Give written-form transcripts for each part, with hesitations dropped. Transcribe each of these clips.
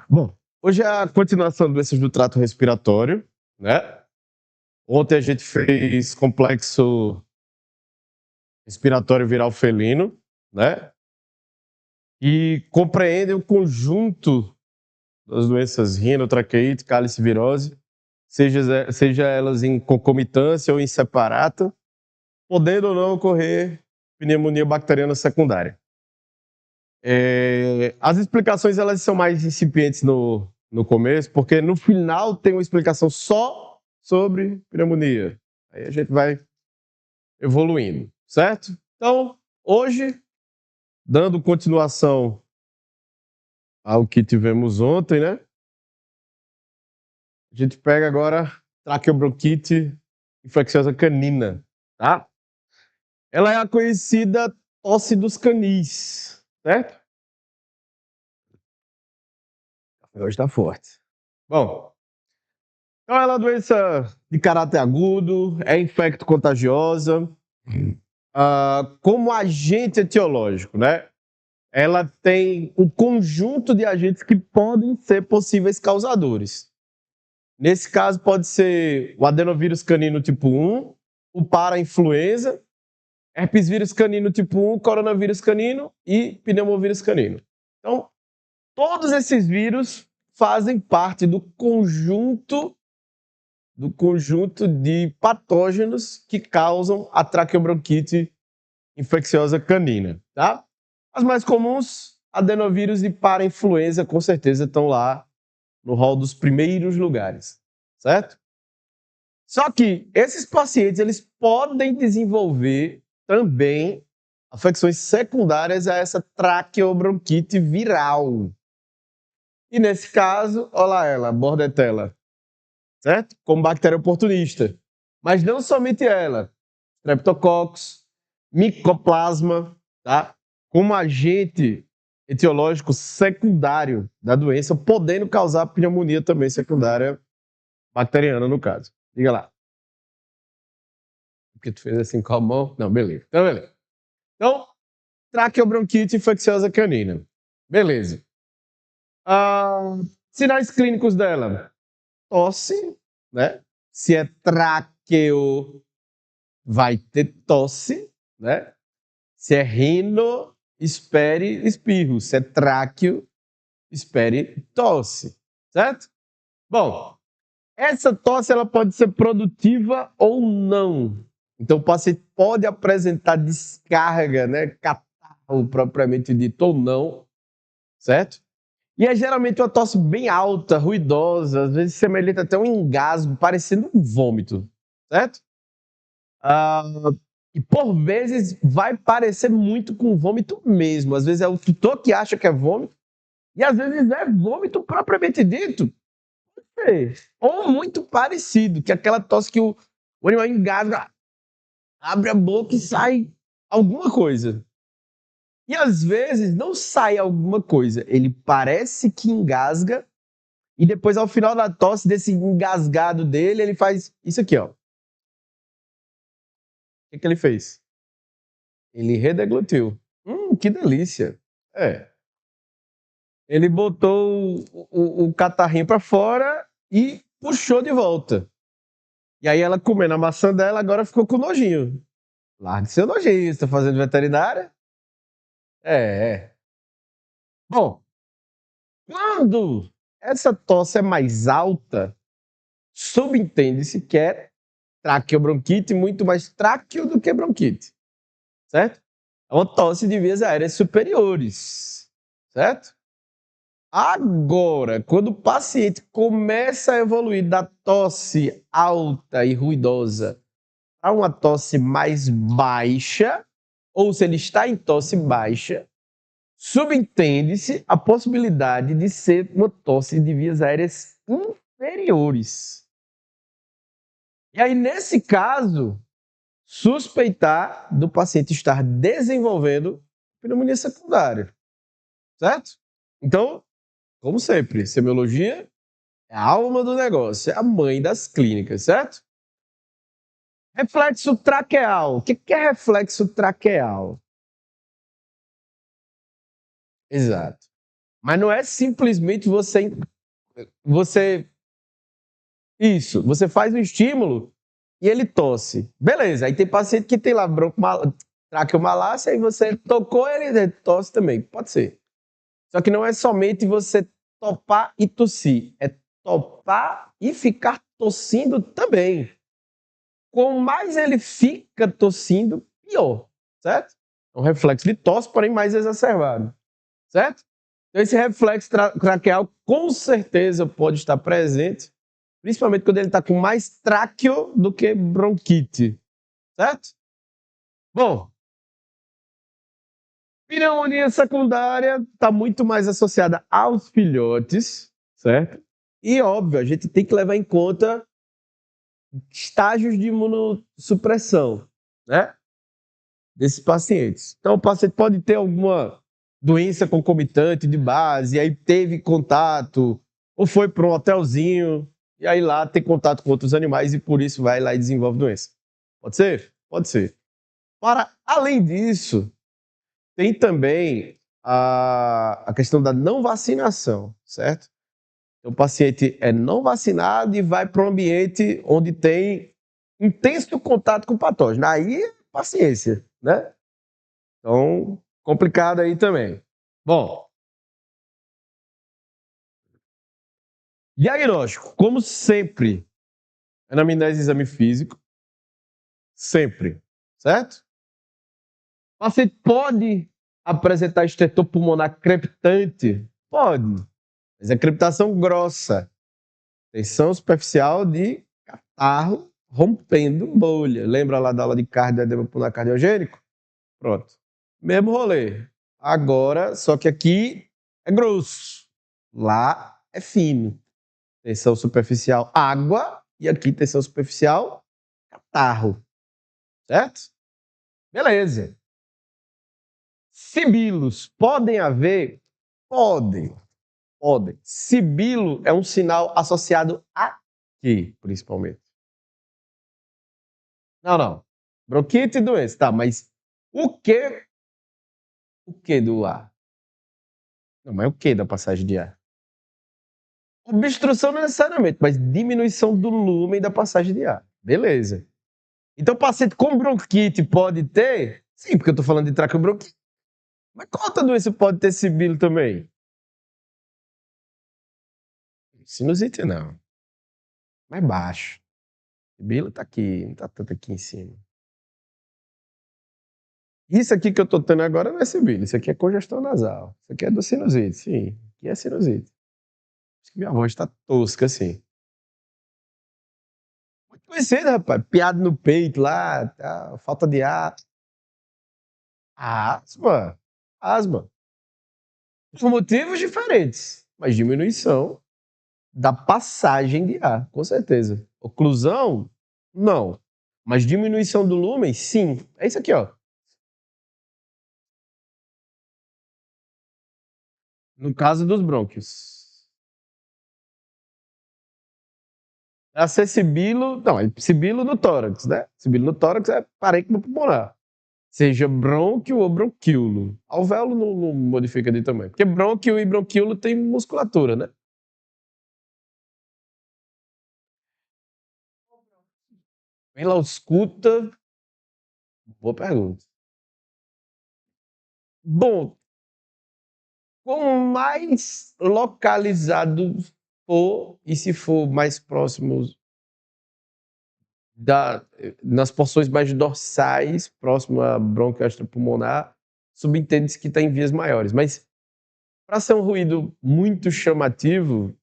Bom, hoje é a continuação de doenças do trato respiratório, né? Ontem a gente fez complexo respiratório viral felino, né? E compreende o conjunto das doenças rinotraqueite, cálice virose, seja elas em concomitância ou em separata, podendo ou não ocorrer pneumonia bacteriana secundária. As explicações elas são mais incipientes no começo, porque no final tem uma explicação só sobre pneumonia. Aí a gente vai evoluindo, certo? Então, hoje, dando continuação ao que tivemos ontem, né? A gente pega agora traqueobronquite infecciosa canina, tá? Ela é a conhecida tosse dos canis, certo? Hoje tá forte. Bom, então ela é uma doença de caráter agudo, é infecto-contagiosa, como agente etiológico, né? Ela tem um conjunto de agentes que podem ser possíveis causadores. Nesse caso, pode ser o adenovírus canino tipo 1, o para-influenza, herpes vírus canino tipo 1, coronavírus canino e pneumovírus canino. Então, todos esses vírus fazem parte do conjunto de patógenos que causam a traqueobronquite infecciosa canina, tá? As mais comuns, adenovírus e para-influenza, com certeza estão lá no hall dos primeiros lugares, certo? Só que esses pacientes, eles podem desenvolver também afecções secundárias a essa traqueobronquite viral. E nesse caso, olha lá ela, Bordetella, certo? Como bactéria oportunista. Mas não somente ela, Streptococcus, Mycoplasma, tá? Como agente etiológico secundário da doença, podendo causar pneumonia também secundária bacteriana, no caso. Diga lá. Porque tu fez assim com a mão? Não, beleza. Então, traqueobronquite infecciosa canina. Beleza. Sinais clínicos dela. Tosse, né? Se é traqueo, vai ter tosse, né? Se é rino, espere espirro. Se é tráqueo, espere tosse, certo? Bom, essa tosse ela pode ser produtiva ou não. Então o paciente pode apresentar descarga, né? Catarro propriamente dito ou não, certo? E é geralmente uma tosse bem alta, ruidosa, às vezes semelhante até um engasgo, parecendo um vômito, certo? E por vezes vai parecer muito com vômito mesmo. Às vezes é o tutor que acha que é vômito, e às vezes é vômito propriamente dito. Ou muito parecido, que é aquela tosse que o animal engasga, abre a boca e sai alguma coisa. E às vezes não sai alguma coisa, ele parece que engasga, e depois ao final da tosse, desse engasgado dele, ele faz isso aqui, ó. O que ele fez? Ele redeglutiu. Que delícia. Ele botou o catarrinho para fora e puxou de volta. E aí ela comendo a maçã dela, agora ficou com nojinho. Largue seu nojinho, você tá fazendo veterinária? É. Bom, quando essa tosse é mais alta, subentende-se que é traqueobronquite, muito mais tráqueo do que bronquite, certo? É uma tosse de vias aéreas superiores, certo? Agora, quando o paciente começa a evoluir da tosse alta e ruidosa a uma tosse mais baixa, ou se ele está em tosse baixa, subentende-se a possibilidade de ser uma tosse de vias aéreas inferiores. E aí, nesse caso, suspeitar do paciente estar desenvolvendo pneumonia secundária, certo? Então, como sempre, semiologia é a alma do negócio, é a mãe das clínicas, certo? Reflexo traqueal. O que é reflexo traqueal? Exato. Mas não é simplesmente você você faz um estímulo e ele tosse. Beleza, aí tem paciente que tem lá traqueomalácia, aí você tocou ele tosse também, pode ser. Só que não é somente você topar e tossir, é topar e ficar tossindo também. Quanto mais ele fica tossindo, pior, certo? É um reflexo de tosse, porém mais exacerbado, certo? Então esse reflexo traqueal com certeza pode estar presente, principalmente quando ele está com mais tráqueo do que bronquite, certo? Bom, pneumonia secundária está muito mais associada aos filhotes, certo? E óbvio, a gente tem que levar em conta estágios de imunossupressão, né? Desses pacientes. Então, o paciente pode ter alguma doença concomitante de base, e aí teve contato, ou foi para um hotelzinho, e aí lá tem contato com outros animais, e por isso vai lá e desenvolve doença. Pode ser? Pode ser. Para além disso, tem também a questão da não vacinação, certo? Então, o paciente é não vacinado e vai para um ambiente onde tem intenso contato com o patógeno. Aí, paciência, né? Então, complicado aí também. Bom, diagnóstico, como sempre, anamnese e exame físico, sempre, certo? O paciente pode apresentar estertor pulmonar crepitante? Pode, mas é crepitação grossa, tensão superficial de catarro rompendo bolha. Lembra lá da aula de edema pulmonar cardiogênico? Pronto. Mesmo rolê. Agora, só que aqui é grosso. Lá é fino. Tensão superficial, água. E aqui, tensão superficial, catarro. Certo? Beleza. Sibilos. Podem haver? Podem. Podem. Sibilo é um sinal associado a quê, principalmente? Não. Bronquite e doença. Tá, mas o que? O que do ar? Não, mas o que da passagem de ar? Obstrução não necessariamente, mas diminuição do lumen da passagem de ar. Beleza. Então, paciente com bronquite pode ter? Sim, porque eu estou falando de traqueobronquite. Mas qual outra doença pode ter sibilo também? Sinusite não. Mais baixo. Sibilo tá aqui, não tá tanto aqui em cima. Isso aqui que eu tô tendo agora não é sibilo, isso aqui é congestão nasal. Isso aqui é do sinusite, sim. Aqui é sinusite. Acho que minha voz tá tosca assim. Muito conhecido, rapaz. Piado no peito lá, tá, falta de ar. Asma. Asma. Por motivos diferentes, mas diminuição da passagem de ar, com certeza. Oclusão, não. Mas diminuição do lumen, sim. É isso aqui, ó. No caso dos brônquios. A ser sibilo, não, é sibilo no tórax, né? Sibilo no tórax é parênquima pulmonar. Seja brônquio ou bronquíolo. Alvéolo não modifica de tamanho. Porque brônquio e bronquíolo tem musculatura, né? Vem lá, escuta. Boa pergunta. Bom, quanto mais localizado for, e se for mais próximo nas porções mais dorsais, próximo à bronquio extrapulmonar, subentende-se que está em vias maiores. Mas para ser um ruído muito chamativo,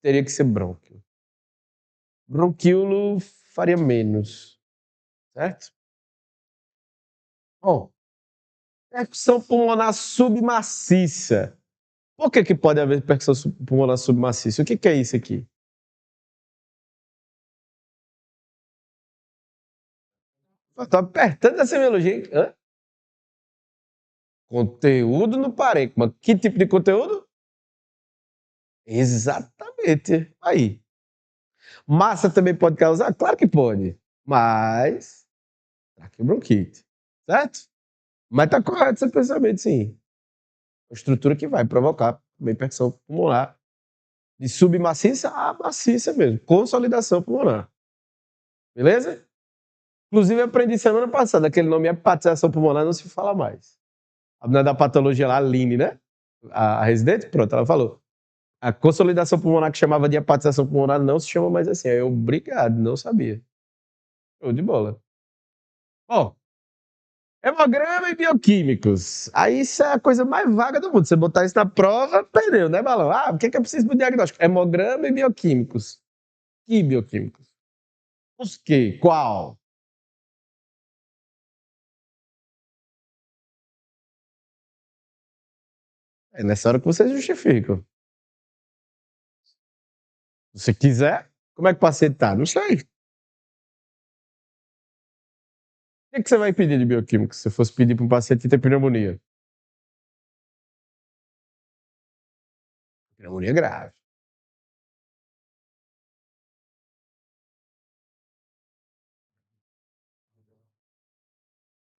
teria que ser brônquio. Bronquíolo faria menos, certo? Bom, percussão pulmonar submaciça. Por que pode haver percussão pulmonar submaciça? O que é isso aqui? Estou apertando a semiologia, hein? Hã? Conteúdo no parênquima. Que tipo de conteúdo? Exatamente. Aí. Massa também pode causar? Claro que pode. Mas. Traqueobronquite. Certo? Mas tá correto seu pensamento, sim. A estrutura que vai provocar uma hipertensão pulmonar, de submaciça a maciça mesmo, consolidação pulmonar. Beleza? Inclusive, eu aprendi semana passada, aquele nome hepatização pulmonar não se fala mais. A menina da patologia lá, a Aline, né? A residente, pronto, ela falou. A consolidação pulmonar que chamava de hepatização pulmonar não se chama mais assim. Aí eu, obrigado, não sabia. Show de bola. Ó, hemograma e bioquímicos. Aí isso é a coisa mais vaga do mundo. Você botar isso na prova, perdeu, né, Balão? Ah, o que é preciso pro diagnóstico? Hemograma e bioquímicos. Que bioquímicos? Os quê? Qual? É nessa hora que você justifica. Se você quiser, como é que o paciente tá? Não sei. O que você vai pedir de bioquímico se você fosse pedir para um paciente que tem pneumonia? Pneumonia grave.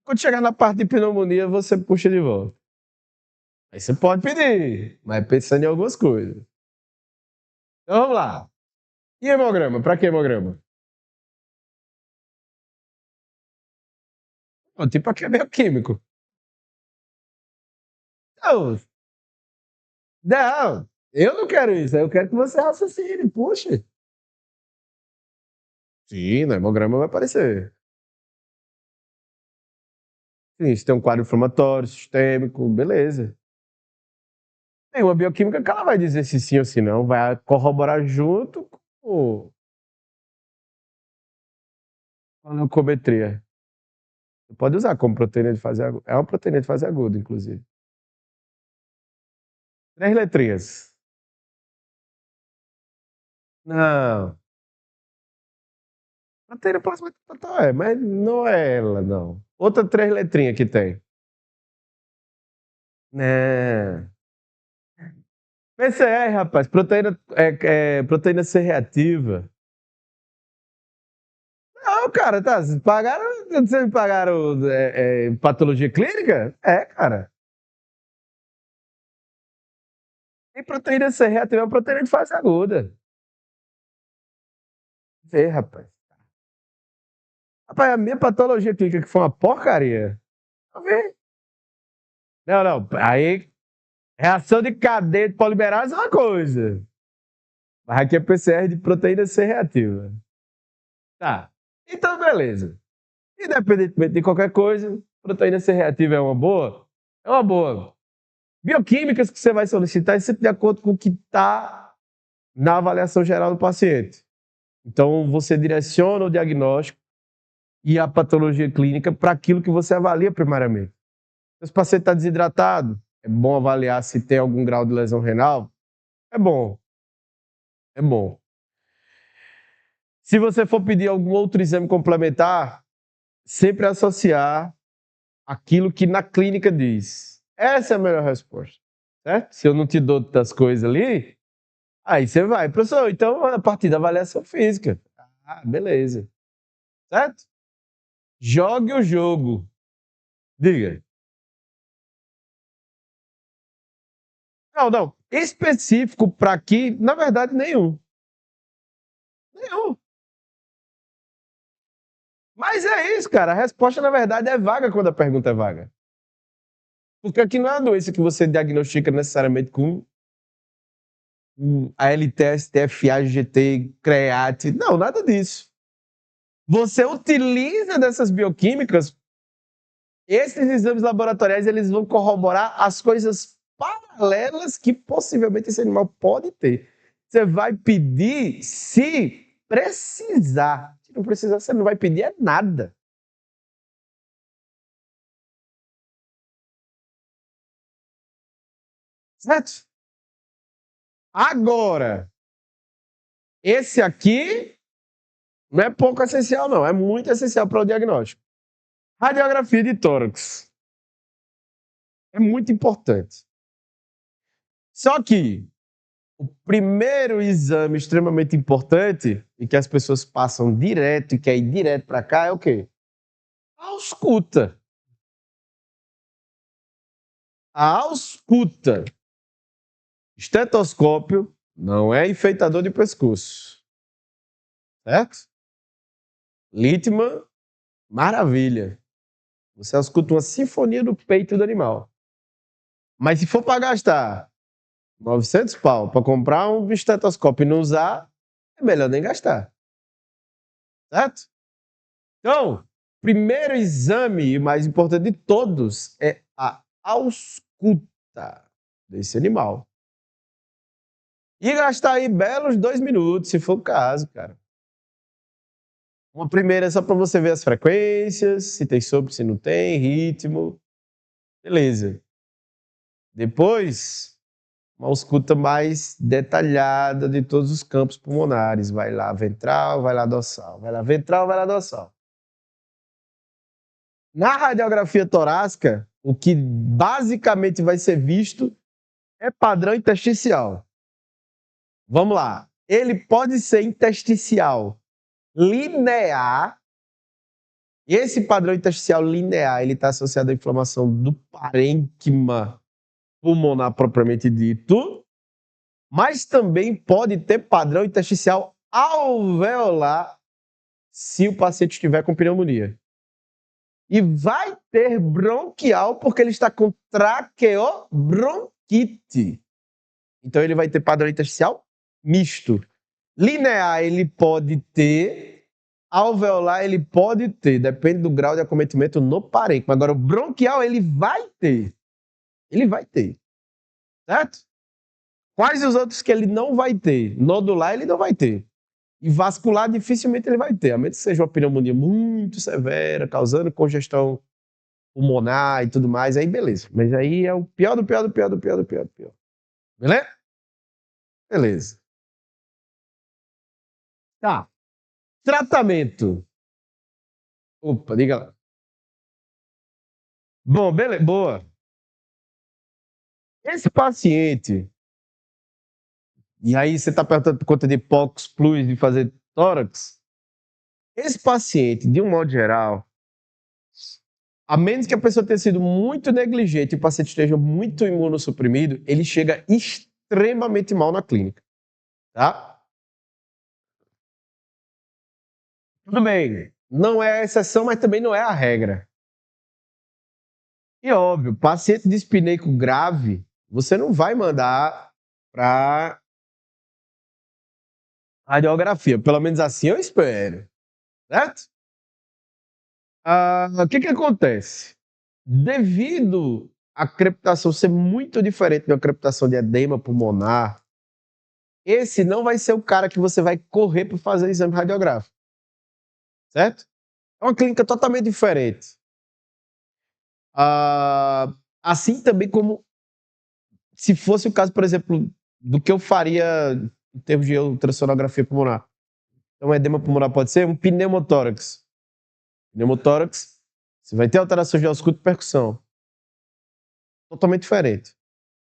Quando chegar na parte de pneumonia, você puxa de volta. Aí você pode pedir, mas pensando em algumas coisas. Então vamos lá. E hemograma? Para que hemograma? Tipo, para que é bioquímico? Não, não, eu não quero isso. Eu quero que você raciocine. Puxa. Sim, no hemograma vai aparecer. Sim, se tem um quadro inflamatório, sistêmico, beleza. Tem uma bioquímica que ela vai dizer se sim ou se não, vai corroborar junto com a leucometria. Você pode usar como proteína de fase aguda. É uma proteína de fase aguda, inclusive. 3 letrinhas. Não. Proteína plasmática total mas não é ela, não. Outra 3 letrinhas que tem. É. PCR, rapaz. Proteína C reativa. Não, cara, tá. Vocês pagaram patologia clínica? É, cara. Tem proteína C reativa, é uma proteína de fase aguda. Vê, rapaz. Rapaz, a minha patologia clínica que foi uma porcaria. Vê. Não, não. Aí, reação de cadeia de polimerase é uma coisa. Mas aqui é PCR de proteína C reativa. Tá. Então, beleza. Independentemente de qualquer coisa, proteína C reativa é uma boa? É uma boa. Bioquímicas que você vai solicitar é sempre de acordo com o que está na avaliação geral do paciente. Então, você direciona o diagnóstico e a patologia clínica para aquilo que você avalia primariamente. Se o paciente está desidratado, é bom avaliar se tem algum grau de lesão renal? É bom. É bom. Se você for pedir algum outro exame complementar, sempre associar aquilo que na clínica diz. Essa é a melhor resposta. Certo? Se eu não te dou das coisas ali, aí você vai, professor, então a partir da avaliação física. Ah, beleza. Certo? Jogue o jogo. Diga. Não, não. Específico para aqui, na verdade, nenhum. Nenhum. Mas é isso, cara. A resposta, na verdade, é vaga quando a pergunta é vaga. Porque aqui não é uma doença que você diagnostica necessariamente com ALT, STF, AGT, CREAT. Não, nada disso. Você utiliza dessas bioquímicas, esses exames laboratoriais, eles vão corroborar as coisas paralelas que possivelmente esse animal pode ter. Você vai pedir se precisar. Se não precisar, você não vai pedir é nada. Certo? Agora, esse aqui não é pouco essencial, não. É muito essencial para o diagnóstico. Radiografia de tórax. É muito importante. Só que o primeiro exame extremamente importante e que as pessoas passam direto e quer ir direto para cá é o quê? A ausculta. A ausculta. Estetoscópio não é enfeitador de pescoço. Certo? Littmann, maravilha. Você escuta uma sinfonia do peito do animal. Mas se for para gastar 900 pau para comprar um estetoscópio e não usar, é melhor nem gastar. Certo? Então, primeiro exame, e mais importante de todos, é a ausculta desse animal. E gastar aí belos 2 minutos, se for o caso, cara. Uma primeira é só para você ver as frequências, se tem sopro, se não tem, ritmo. Beleza. Depois, uma ausculta mais detalhada de todos os campos pulmonares. Vai lá ventral, vai lá dorsal. Vai lá ventral, vai lá dorsal. Na radiografia torácica, o que basicamente vai ser visto é padrão intersticial. Vamos lá. Ele pode ser intersticial linear. E esse padrão intersticial linear, ele está associado à inflamação do parênquima pulmonar propriamente dito, mas também pode ter padrão intersticial alveolar se o paciente estiver com pneumonia. E vai ter bronquial porque ele está com traqueobronquite. Então ele vai ter padrão intersticial misto. Linear ele pode ter, alveolar ele pode ter, depende do grau de acometimento no parênquima. Agora o bronquial ele vai ter. Ele vai ter. Certo? Quais os outros que ele não vai ter? Nodular ele não vai ter. E vascular dificilmente ele vai ter, a menos que seja uma pneumonia muito severa, causando congestão pulmonar e tudo mais, aí beleza. Mas aí é o pior do pior do pior do pior do pior do pior. Beleza? Beleza. Tá. Tratamento. Opa, diga lá. Bom, beleza, boa. Esse paciente, e aí você está perguntando por conta de POX plus, de fazer tórax, esse paciente, de um modo geral, a menos que a pessoa tenha sido muito negligente e o paciente esteja muito imunossuprimido, ele chega extremamente mal na clínica. Tá? Tudo bem, não é a exceção, mas também não é a regra. E óbvio, paciente dispineico grave, você não vai mandar para radiografia. Pelo menos assim eu espero. Certo? O que acontece? Devido à crepitação ser muito diferente da crepitação de edema pulmonar, esse não vai ser o cara que você vai correr para fazer exame radiográfico. Certo? É uma clínica totalmente diferente. Assim também como se fosse o caso, por exemplo, do que eu faria em termos de ultrassonografia pulmonar. Então, edema pulmonar pode ser um pneumotórax. Pneumotórax, você vai ter alterações de ausculto e percussão. Totalmente diferente.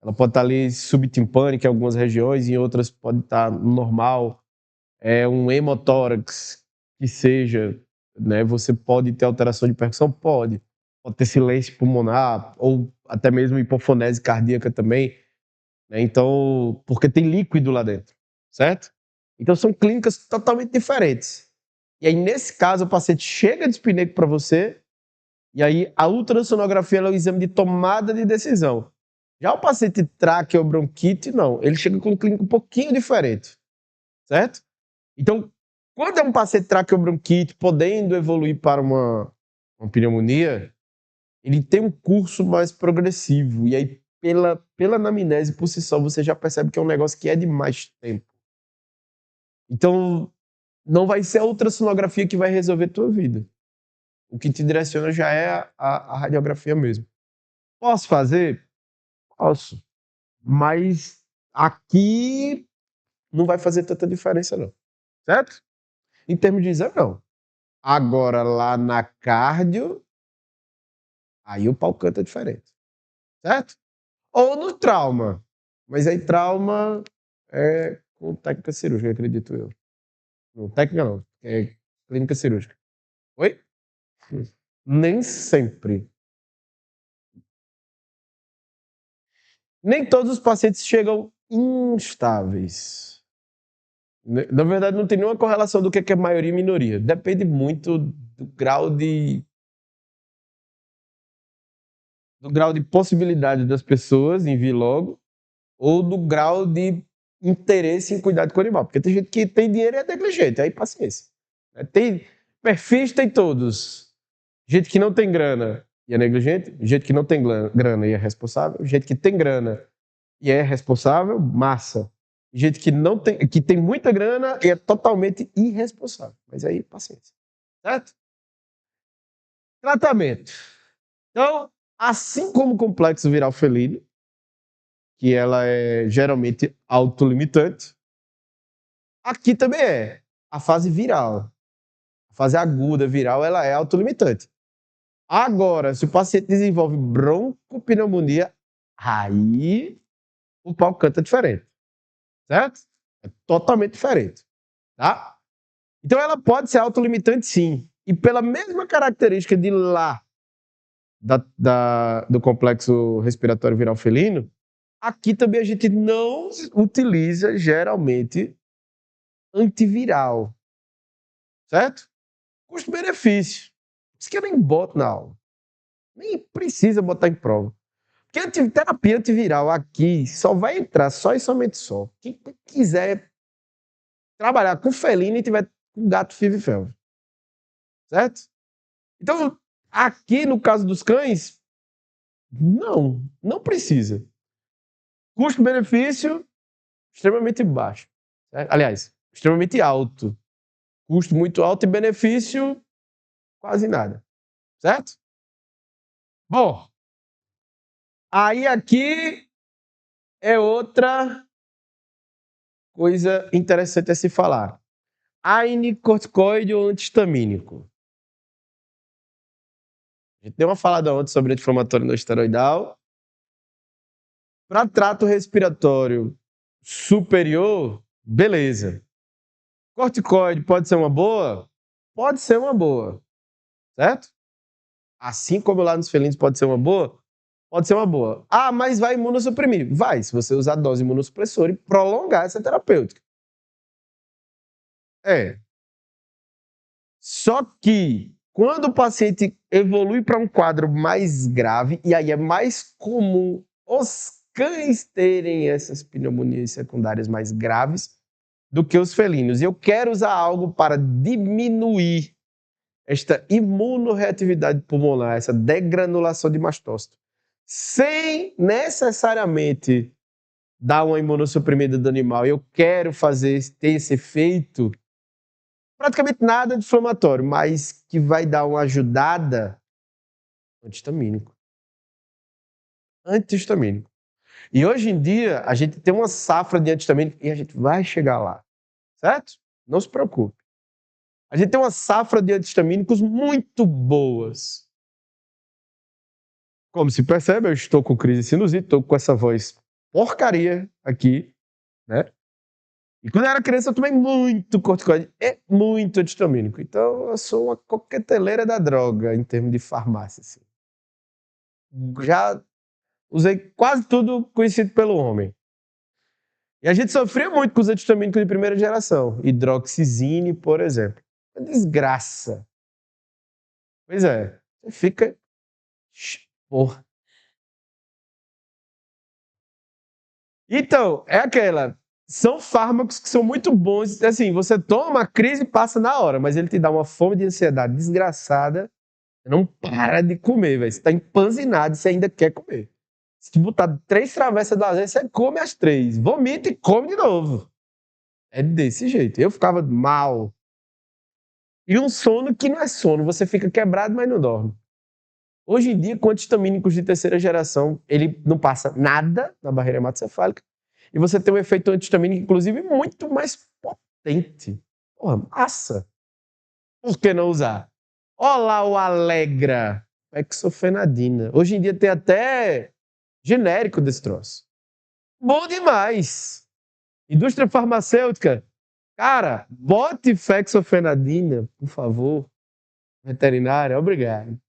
Ela pode estar ali subtimpânica em algumas regiões, em outras pode estar normal. É um hemotórax, que seja, né? Você pode ter alteração de percussão? Pode. Pode ter silêncio pulmonar, ou até mesmo hipofonese cardíaca também. Né? Então, porque tem líquido lá dentro, certo? Então são clínicas totalmente diferentes. E aí, nesse caso, o paciente chega de espineco para você, e aí a ultrassonografia é o exame de tomada de decisão. Já o paciente traqueobronquite, não. Ele chega com um clínico um pouquinho diferente, certo? Então, quando é um paciente traqueobronquite, podendo evoluir para uma pneumonia, ele tem um curso mais progressivo. E aí, pela anamnese por si só, você já percebe que é um negócio que é de mais tempo. Então, não vai ser a ultrassonografia que vai resolver a tua vida. O que te direciona já é a radiografia mesmo. Posso fazer? Posso. Mas aqui não vai fazer tanta diferença, não. Certo? Em termos de exame, não. Agora, lá na cardio, aí o pau canta diferente. Certo? Ou no trauma. Mas aí trauma é com técnica cirúrgica, acredito eu. Não, técnica não. É clínica cirúrgica. Oi? Nem sempre. Nem todos os pacientes chegam instáveis. Na verdade, não tem nenhuma correlação do que é maioria e minoria. Depende muito do grau de possibilidade das pessoas em vir logo ou do grau de interesse em cuidar com o animal. Porque tem gente que tem dinheiro e é negligente, aí paciência. Tem perfis, tem todos. Gente que não tem grana e é negligente, gente que não tem grana e é responsável, gente que tem grana e é responsável, massa. Gente que tem muita grana e é totalmente irresponsável. Mas aí, paciência. Certo? Tratamento. Então, assim como o complexo viral felino, que ela é geralmente autolimitante, aqui também é. A fase viral, a fase aguda viral, ela é autolimitante. Agora, se o paciente desenvolve broncopneumonia, aí o pau canta diferente. Certo? É totalmente diferente. Tá? Então ela pode ser autolimitante, sim. E pela mesma característica de lá, do complexo respiratório viral felino, aqui também a gente não utiliza geralmente antiviral. Certo? Custo-benefício. Isso que eu nem boto na aula. Nem precisa botar em prova. Porque terapia antiviral aqui só vai entrar só e somente só. Quem quiser trabalhar com felino e tiver com gato FIV e felve. Certo? Então, aqui no caso dos cães, não precisa. Custo-benefício extremamente baixo. Certo? Aliás, extremamente alto. Custo muito alto e benefício quase nada. Certo? Bom, aí aqui é outra coisa interessante a se falar. AINE, corticoide ou antihistamínico? A gente deu uma falada ontem sobre anti-inflamatório não esteroidal. Para trato respiratório superior, beleza. Corticoide pode ser uma boa? Pode ser uma boa, certo? Assim como lá nos felinos pode ser uma boa? Pode ser uma boa. Ah, mas vai imunossuprimir? Vai, se você usar dose imunossupressora e prolongar essa terapêutica. É. Só que quando o paciente evolui para um quadro mais grave, e aí é mais comum os cães terem essas pneumonias secundárias mais graves do que os felinos. E eu quero usar algo para diminuir esta imunorreatividade pulmonar, essa degranulação de mastócito, sem necessariamente dar uma imunossuprimida do animal. Eu quero ter esse efeito praticamente nada de inflamatório, mas que vai dar uma ajudada antihistamínico. Antihistamínico. E hoje em dia, a gente tem uma safra de antihistamínico e a gente vai chegar lá. Certo? Não se preocupe. A gente tem uma safra de antihistamínicos muito boas. Como se percebe, eu estou com crise de sinusite, estou com essa voz porcaria aqui, né? E quando eu era criança, eu tomei muito corticoide e muito antihistamínico. Então, eu sou uma coqueteleira da droga em termos de farmácia. Assim. Já usei quase tudo conhecido pelo homem. E a gente sofria muito com os antihistamínicos de primeira geração. Hidroxizine, por exemplo. Uma desgraça. Pois é. Você fica... Porra. Então, é aquela... São fármacos que são muito bons. Assim, você toma, a crise passa na hora, mas ele te dá uma fome de ansiedade desgraçada. Você não para de comer, velho. Você tá empanzinado e você ainda quer comer. Se te botar 3 travessas de lasanha, você come as 3. Vomita e come de novo. É desse jeito. Eu ficava mal. E um sono que não é sono. Você fica quebrado, mas não dorme. Hoje em dia, com antihistamínicos de terceira geração, ele não passa nada na barreira hematocefálica. E você tem um efeito antihistamínico, inclusive, muito mais potente. Porra, massa. Por que não usar? Olha lá o Alegra. Hexofenadina. Hoje em dia tem até genérico desse troço. Bom demais. Indústria farmacêutica. Cara, bote fexofenadina, por favor. Veterinária, obrigado.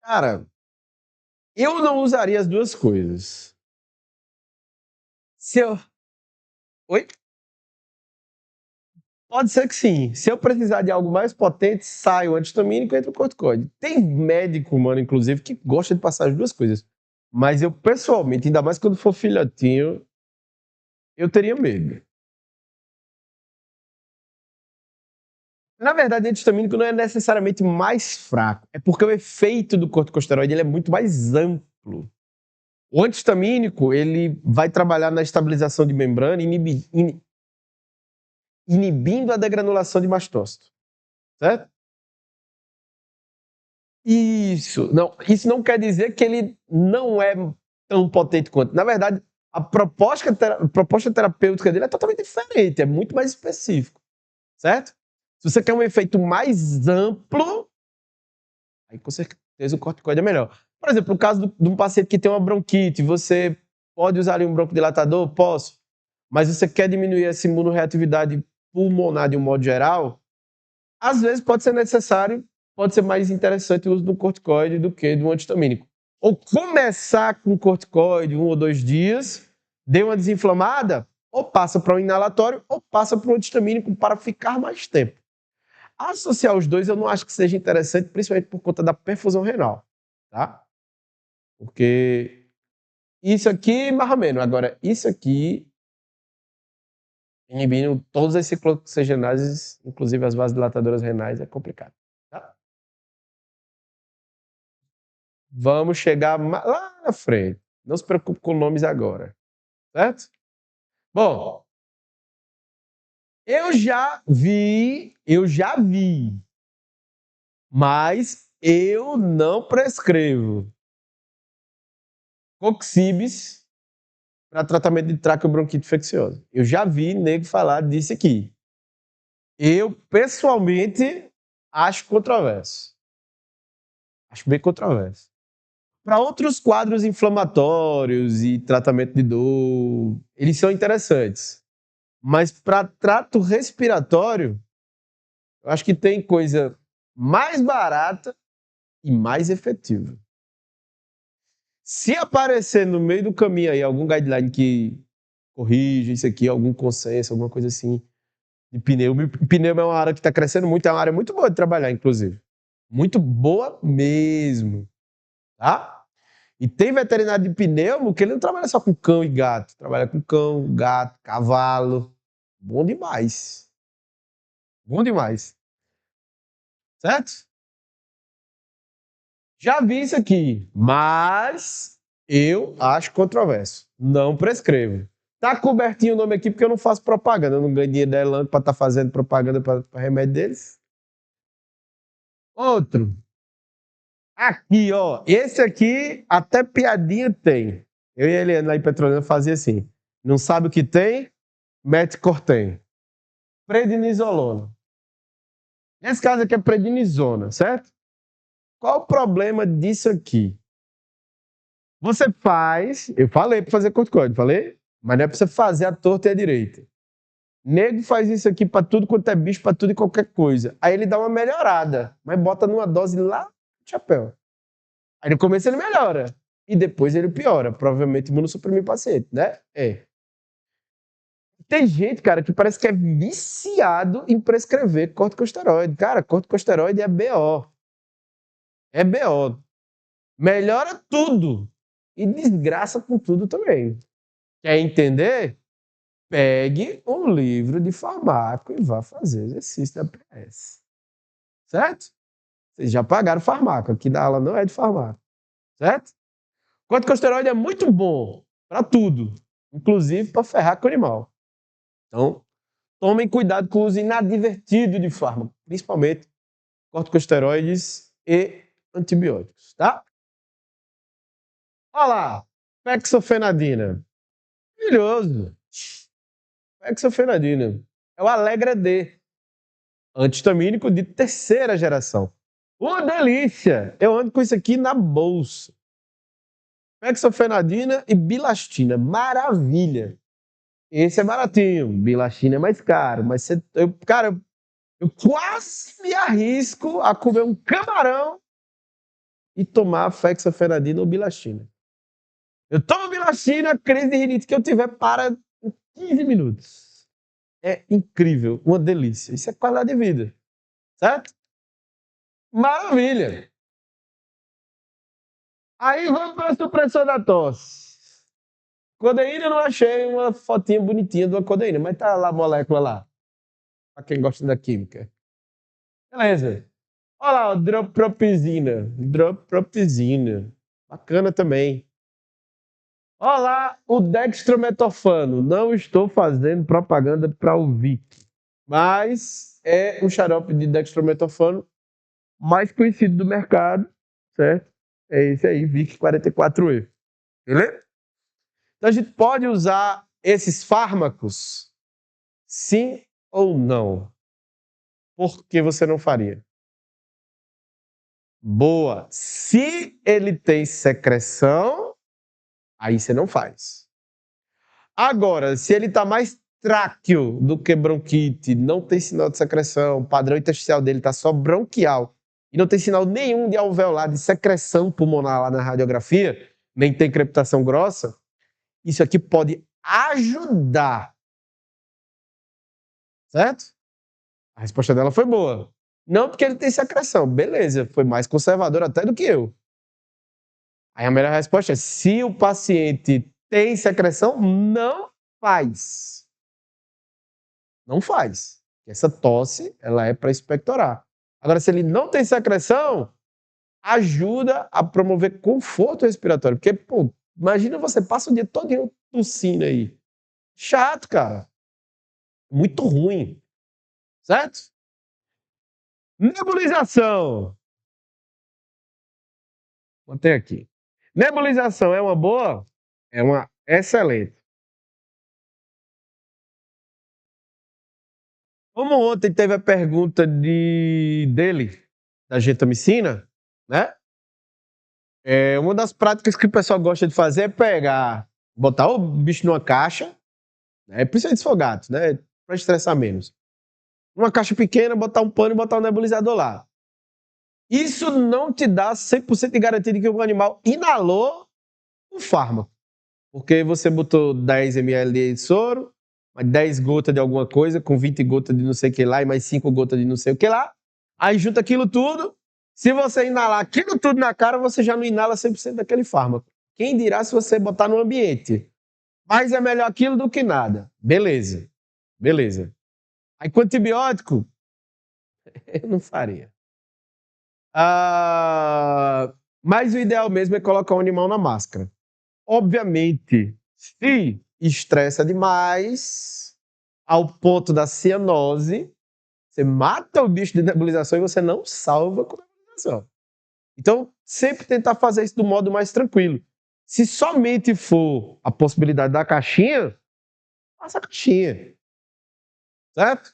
Cara, eu não usaria as duas coisas. Se eu... Oi? Pode ser que sim. Se eu precisar de algo mais potente, sai o antistamínico e entra o corticoide. Tem médico, mano, inclusive, que gosta de passar as duas coisas. Mas eu, pessoalmente, ainda mais quando for filhotinho, eu teria medo. Na verdade, o antistamínico não é necessariamente mais fraco. É porque o efeito do corticosteroide ele é muito mais amplo. O antistamínico, ele vai trabalhar na estabilização de membrana, inibindo a degranulação de mastócito. Certo? Isso não quer dizer que ele não é tão potente quanto. Na verdade, a proposta terapêutica dele é totalmente diferente, é muito mais específico, certo? Se você quer um efeito mais amplo, aí com certeza o corticoide é melhor. Por exemplo, no caso de um paciente que tem uma bronquite, você pode usar ali um broncodilatador? Posso. Mas você quer diminuir essa imunorreatividade pulmonar de um modo geral? Às vezes pode ser necessário, pode ser mais interessante o uso do corticoide do que do antistamínico. Ou começar com corticoide 1 ou 2 dias, deu uma desinflamada, ou passa para um inalatório, ou passa para um antistamínico para ficar mais tempo. Associar os dois eu não acho que seja interessante, principalmente por conta da perfusão renal, tá? Porque isso aqui, mais ou menos. Agora, isso aqui, inibindo todas as ciclooxigenases, inclusive as vasodilatadoras renais, é complicado, tá? Vamos chegar lá na frente. Não se preocupe com nomes agora, certo? Bom, eu já vi, mas eu não prescrevo Coxibis para tratamento de traqueobronquite infecciosa. Eu já vi nego falar disso aqui. Eu, pessoalmente, acho controverso. Acho bem controverso. Para outros quadros inflamatórios e tratamento de dor, eles são interessantes. Mas para trato respiratório, eu acho que tem coisa mais barata e mais efetiva. Se aparecer no meio do caminho aí algum guideline que corrija isso aqui, algum consenso, alguma coisa assim, de pneu. Pneu é uma área que está crescendo muito, é uma área muito boa de trabalhar, inclusive. Muito boa mesmo, tá? E tem veterinário de pneumo que ele não trabalha só com cão e gato, trabalha com cão, gato, cavalo. Bom demais. Bom demais. Certo? Já vi isso aqui, mas eu acho controverso. Não prescrevo. Tá cobertinho o nome aqui porque eu não faço propaganda. Eu não ganho dinheiro da Elanco para estar fazendo propaganda para remédio deles. Outro. Aqui, ó. Esse aqui até piadinha tem. Eu e a Eliana lá em Petrolina fazia assim. Não sabe o que tem? Mete Cortem. Prednisolona. Nesse caso aqui é prednisona, certo? Qual o problema disso aqui? Você faz, eu falei para fazer corticoide, falei? Mas não é para você fazer a torta e a direita. Nego faz isso aqui para tudo quanto é bicho, para tudo e qualquer coisa. Aí ele dá uma melhorada, mas bota numa dose lá no chapéu. Aí no começo ele melhora. E depois ele piora. Provavelmente imunossuprimir o paciente, né? É. Tem gente, cara, que parece que é viciado em prescrever corticosteroide. Cara, corticosteroide é BO. É BO. Melhora tudo. E desgraça com tudo também. Quer entender? Pegue um livro de farmaco e vá fazer exercício da PS. Certo? Vocês já pagaram farmaco. Aqui da aula não é de farmaco. Certo? Corticosteroide é muito bom para tudo, inclusive para ferrar com o animal. Então, tomem cuidado com o uso inadvertido de fármaco, principalmente corticosteroides e antibióticos, tá? Olha lá, pexofenadina. Maravilhoso. Pexofenadina. É o Alegra D, antihistamínico de terceira geração. Uma delícia! Eu ando com isso aqui na bolsa. Pexofenadina e bilastina. Maravilha! Esse é baratinho. Bilastina é mais caro. Mas cara, Eu quase me arrisco a comer um camarão e tomar fexofenadina ou bilastine. Eu tomo bilastine, a crise de rinite que eu tiver para em 15 minutos. É incrível, uma delícia. Isso é qualidade de vida, certo? Maravilha! Aí vamos para a supressão da tosse. Codeína, eu não achei uma fotinha bonitinha de uma codeína, mas tá lá a molécula lá. Para quem gosta da química. Beleza. Olha lá, dropropizina. Dropropizina. Bacana também. Olha lá, o dextrometofano. Não estou fazendo propaganda para o Vic, mas é um xarope de dextrometofano mais conhecido do mercado, certo? É esse aí, Vic 44E. Beleza? Então a gente pode usar esses fármacos, sim ou não? Por que você não faria? Boa. Se ele tem secreção, aí você não faz. Agora, se ele está mais tráqueo do que bronquite, não tem sinal de secreção, o padrão intersticial dele está só bronquial, e não tem sinal nenhum de alveolar, de secreção pulmonar lá na radiografia, nem tem crepitação grossa, isso aqui pode ajudar. Certo? A resposta dela foi boa. Não porque ele tem secreção. Beleza, foi mais conservador até do que eu. Aí a melhor resposta é: se o paciente tem secreção, não faz. Não faz. Essa tosse, ela é para expectorar. Agora, se ele não tem secreção, ajuda a promover conforto respiratório. Porque, pô, imagina você passa o dia todo tossindo aí. Chato, cara. Muito ruim. Certo? Nebulização. Botei aqui. Nebulização é uma boa? É uma excelente. Como ontem teve a pergunta dele, da gentamicina, né? Uma das práticas que o pessoal gosta de fazer é pegar, botar o bicho numa caixa, né? Principalmente se for gato, né? Para estressar menos. Uma caixa pequena, botar um pano e botar um nebulizador lá. Isso não te dá 100% de garantia de que o animal inalou o fármaco. Porque você botou 10 ml de soro, 10 gotas de alguma coisa, com 20 gotas de não sei o que lá, e mais 5 gotas de não sei o que lá. Aí junta aquilo tudo. Se você inalar aquilo tudo na cara, você já não inala 100% daquele fármaco. Quem dirá se você botar no ambiente? Mas é melhor aquilo do que nada. Beleza. Beleza. Aí com antibiótico, eu não faria. Mas o ideal mesmo é colocar o animal na máscara. Obviamente, se estressa demais, ao ponto da cianose, você mata o bicho de nebulização e você não salva com nebulização. Então, sempre tentar fazer isso do modo mais tranquilo. Se somente for a possibilidade da caixinha, faça a caixinha. Certo?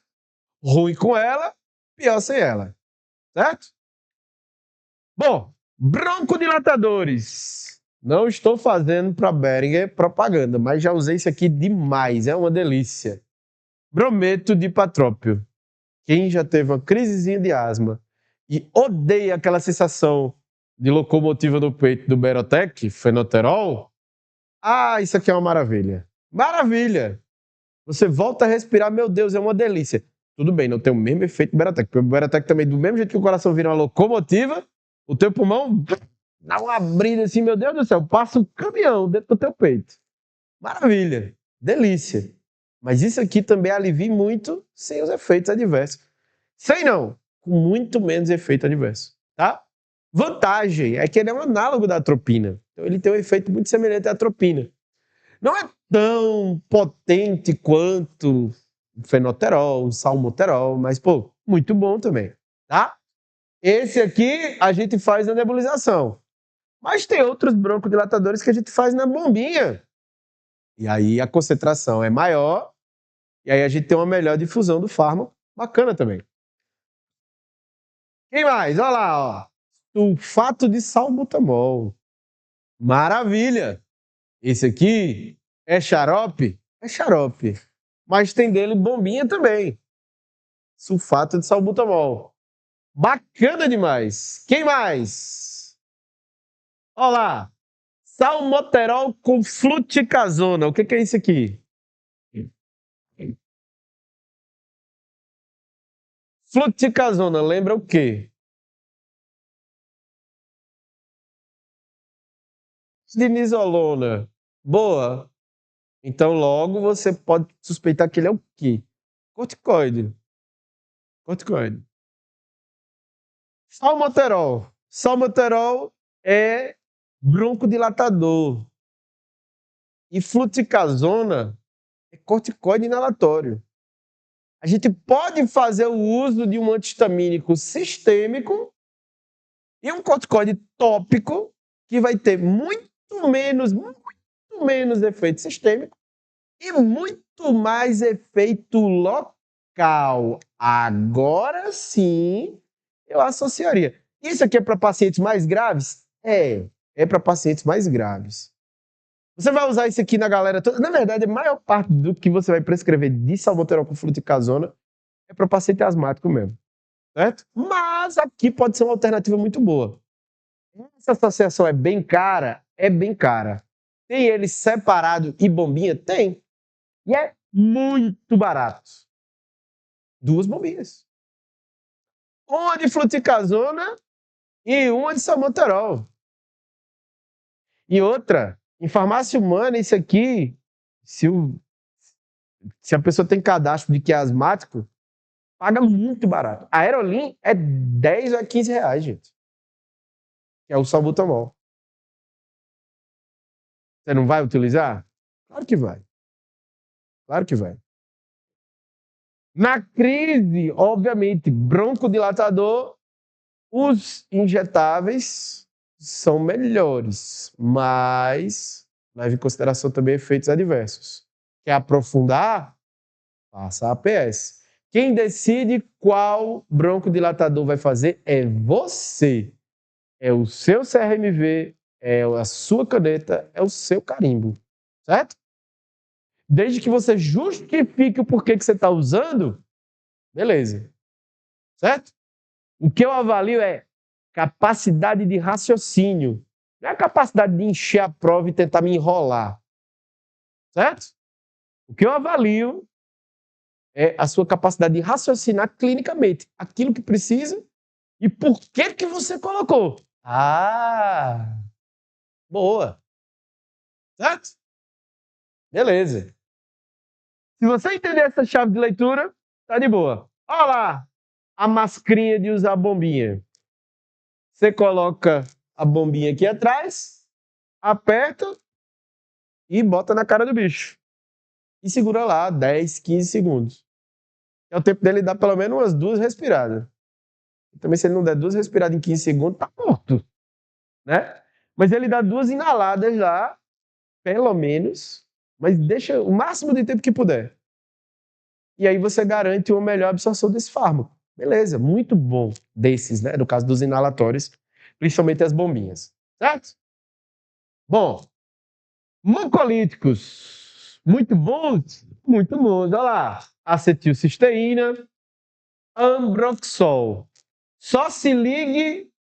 Ruim com ela, pior sem ela. Certo? Bom, broncodilatadores. Não estou fazendo para Boehringer propaganda, mas já usei isso aqui demais, é uma delícia. Brometo de patrópio. Quem já teve uma crisezinha de asma e odeia aquela sensação de locomotiva no peito do Berotec, fenoterol, isso aqui é uma maravilha. Maravilha! Você volta a respirar, meu Deus, é uma delícia. Tudo bem, não tem o mesmo efeito do Berotec, porque o Berotec também, do mesmo jeito que o coração vira uma locomotiva, o teu pulmão dá uma abrida assim, meu Deus do céu, passa um caminhão dentro do teu peito. Maravilha, delícia. Mas isso aqui também alivia muito sem os efeitos adversos. Sem não, com muito menos efeito adverso, tá? Vantagem é que ele é um análogo da atropina. Então ele tem um efeito muito semelhante à atropina. Não é tão potente quanto o fenoterol, o salmoterol, mas, pô, muito bom também, tá? Esse aqui a gente faz na nebulização. Mas tem outros broncodilatadores que a gente faz na bombinha. E aí a concentração é maior, e aí a gente tem uma melhor difusão do fármaco. Bacana também. Quem mais? Olha lá, ó. Sulfato de salbutamol. Maravilha! Esse aqui é xarope? É xarope. Mas tem dele bombinha também. sulfato de salbutamol. Bacana demais. Quem mais? Olha lá. Salmoterol com fluticasona. O que é isso aqui? Fluticasona, lembra o quê? Prednisolona. Boa. Então, logo, você pode suspeitar que ele é o quê? Corticoide. Corticoide. Salmoterol. Salmoterol é broncodilatador. E fluticasona é corticoide inalatório. A gente pode fazer o uso de um antihistamínico sistêmico e um corticoide tópico que vai ter muito menos efeito sistêmico e muito mais efeito local. Agora sim, eu associaria. Isso aqui é para pacientes mais graves? É para pacientes mais graves. Você vai usar isso aqui na galera toda. Na verdade, a maior parte do que você vai prescrever de salbutamol com fluticasona é para paciente asmático mesmo, certo? Mas aqui pode ser uma alternativa muito boa. Essa associação é bem cara? É bem cara. Tem ele separado e bombinha? Tem. E é muito barato. 2 bombinhas. Uma de fluticasona e uma de salbutamol. E outra, em farmácia humana, isso aqui, se a pessoa tem cadastro de que é asmático, paga muito barato. A Aerolim é 10 a 15 reais, gente. Que é o salbutamol. Você não vai utilizar? Claro que vai. Claro que vai. Na crise, obviamente, broncodilatador, os injetáveis são melhores, mas leve em consideração também efeitos adversos. Quer aprofundar? Faça APS. Quem decide qual broncodilatador vai fazer é você. É o seu CRMV, é a sua caneta, é o seu carimbo. Certo? Desde que você justifique o porquê que você está usando, beleza. Certo? O que eu avalio é capacidade de raciocínio. Não é a capacidade de encher a prova e tentar me enrolar. Certo? O que eu avalio é a sua capacidade de raciocinar clinicamente aquilo que precisa e por que você colocou. Ah, boa. Certo? Beleza. Se você entender essa chave de leitura, tá de boa. Olha lá a mascrinha de usar a bombinha. Você coloca a bombinha aqui atrás, aperta e bota na cara do bicho. E segura lá 10, 15 segundos. É o tempo dele dar pelo menos umas 2 respiradas. E também se ele não der 2 respiradas em 15 segundos, tá morto. Né? Mas ele dá 2 inaladas lá, pelo menos, mas deixa o máximo de tempo que puder. E aí você garante uma melhor absorção desse fármaco. Beleza, muito bom desses, né? No caso dos inalatórios, principalmente as bombinhas. Certo? Bom, mucolíticos. Muito bons? Muito bons. Olha lá. Acetilcisteína, Ambroxol. Só se ligue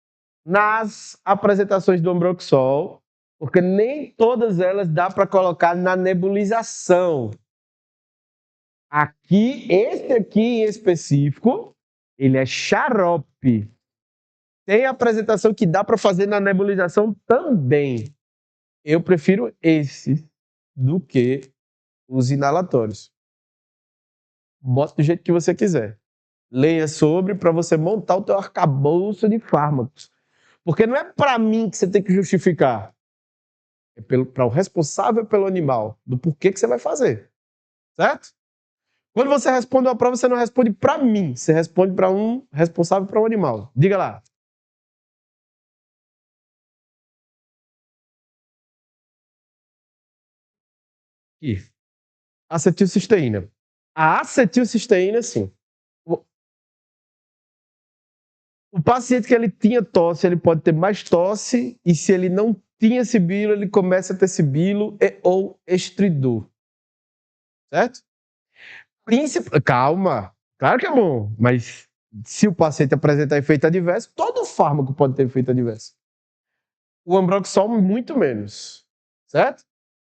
nas apresentações do Ambroxol, porque nem todas elas dá para colocar na nebulização. Aqui, esse aqui em específico, ele é xarope. Tem apresentação que dá para fazer na nebulização também. Eu prefiro esse do que os inalatórios. Bota do jeito que você quiser. Leia sobre para você montar o teu arcabouço de fármacos. Porque não é para mim que você tem que justificar. É para o responsável pelo animal, do porquê que você vai fazer. Certo? Quando você responde uma prova, você não responde para mim, você responde para um responsável para um animal. Diga lá. Aqui. Acetilcisteína. A acetilcisteína, sim. O paciente que ele tinha tosse, ele pode ter mais tosse, e se ele não tinha sibilo, ele começa a ter sibilo ou estridor. Certo? Calma. Claro que é bom, mas se o paciente apresentar efeito adverso, todo fármaco pode ter efeito adverso. O Ambroxol, muito menos, certo?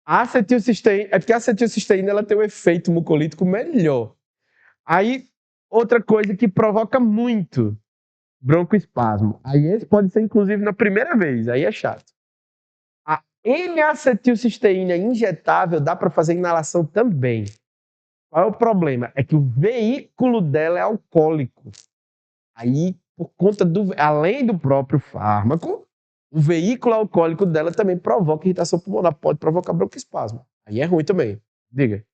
A acetilcisteína, é porque a acetilcisteína ela tem um efeito mucolítico melhor. Aí, outra coisa que provoca muito broncoespasmo. Aí esse pode ser, inclusive, na primeira vez, aí é chato. A N-acetilcisteína injetável dá para fazer inalação também. Qual é o problema? É que o veículo dela é alcoólico. Aí, por conta do, além do próprio fármaco, o veículo alcoólico dela também provoca irritação pulmonar, pode provocar broncoespasmo. Aí é ruim também. Diga.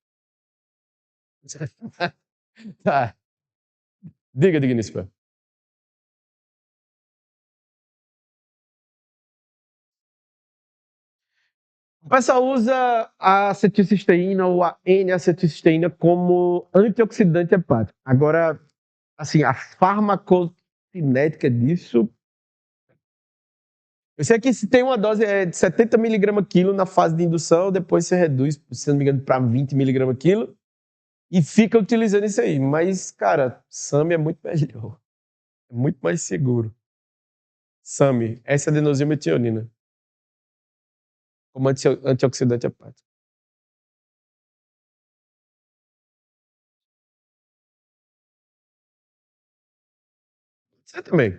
Tá. Diga, digníssima. O pessoal usa a acetilcisteína ou a N-acetilcisteína como antioxidante hepático. Agora, assim, a farmacocinética disso. Eu sei que se tem uma dose de 70 mg quilo na fase de indução, depois você reduz, se não me engano, para 20 mg quilo e fica utilizando isso aí. Mas, cara, SAMI é muito melhor. É muito mais seguro. SAMI, S-adenosilmetionina, como antioxidante hepático. Você também.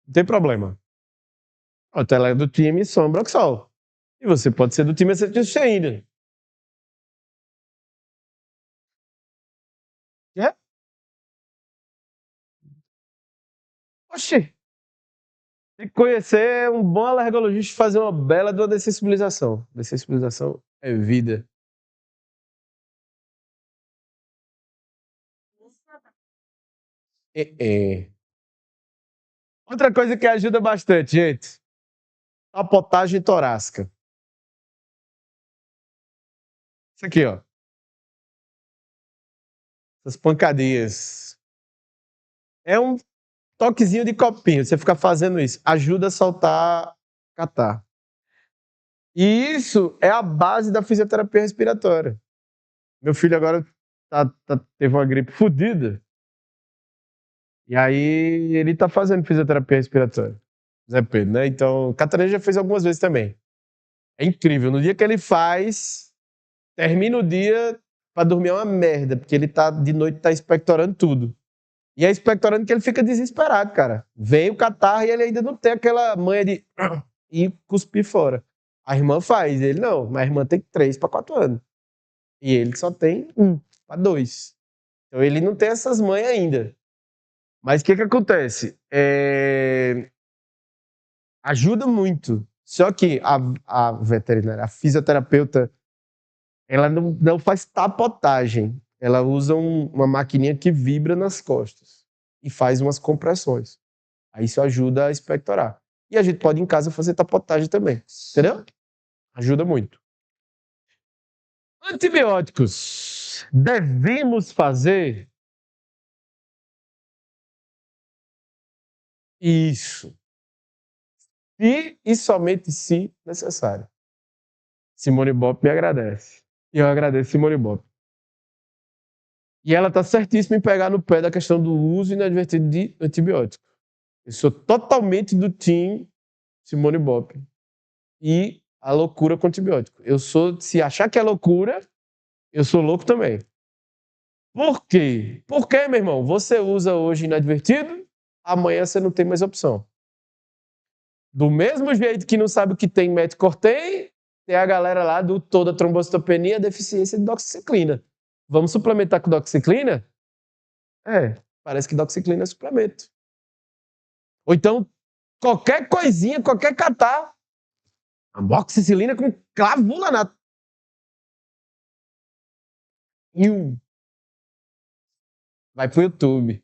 Não tem problema. Pronto, ela é do time Sombroxol. E você pode ser do time acetilcisteína. É? Oxi! Tem que conhecer um bom alergologista e fazer uma bela de uma dessensibilização. Dessensibilização é vida. É, é. Outra coisa que ajuda bastante, gente. A potagem torácica. Isso aqui, ó. Essas pancadinhas. É um toquezinho de copinho. Você fica fazendo isso. Ajuda a soltar catarro. E isso é a base da fisioterapia respiratória. Meu filho agora teve uma gripe fodida. E aí ele tá fazendo fisioterapia respiratória. Zé Pedro, né? Então, Catarina já fez algumas vezes também. É incrível. No dia que ele faz, termina o dia pra dormir é uma merda, porque ele tá de noite tá expectorando tudo. E é expectorando que ele fica desesperado, cara. Vem o catarro e ele ainda não tem aquela manha de e cuspir fora. A irmã faz, ele não. Mas a irmã tem 3 para 4 anos. E ele só tem 1 para 2. Então ele não tem essas manhas ainda. Mas o que acontece? Ajuda muito. Só que a veterinária, a fisioterapeuta, ela não faz tapotagem. Ela usa uma maquininha que vibra nas costas e faz umas compressões. Aí isso ajuda a expectorar. E a gente pode em casa fazer tapotagem também. Entendeu? Ajuda muito. Antibióticos. Devemos fazer isso. E somente se necessário. Simone Bop me agradece. E eu agradeço Simone Bop. E ela está certíssima em pegar no pé da questão do uso inadvertido de antibiótico. Eu sou totalmente do time Simone Bop. E a loucura com antibiótico. Eu sou, se achar que é loucura, eu sou louco também. Por quê? Porque, meu irmão, você usa hoje inadvertido, amanhã você não tem mais opção. Do mesmo jeito que não sabe o que tem metcortem, tem a galera lá do toda trombocitopenia, deficiência de doxiciclina. Vamos suplementar com doxiciclina? Parece que doxiciclina é suplemento. Ou então, qualquer coisinha, qualquer catar, amoxicilina com clavula na... Vai pro YouTube.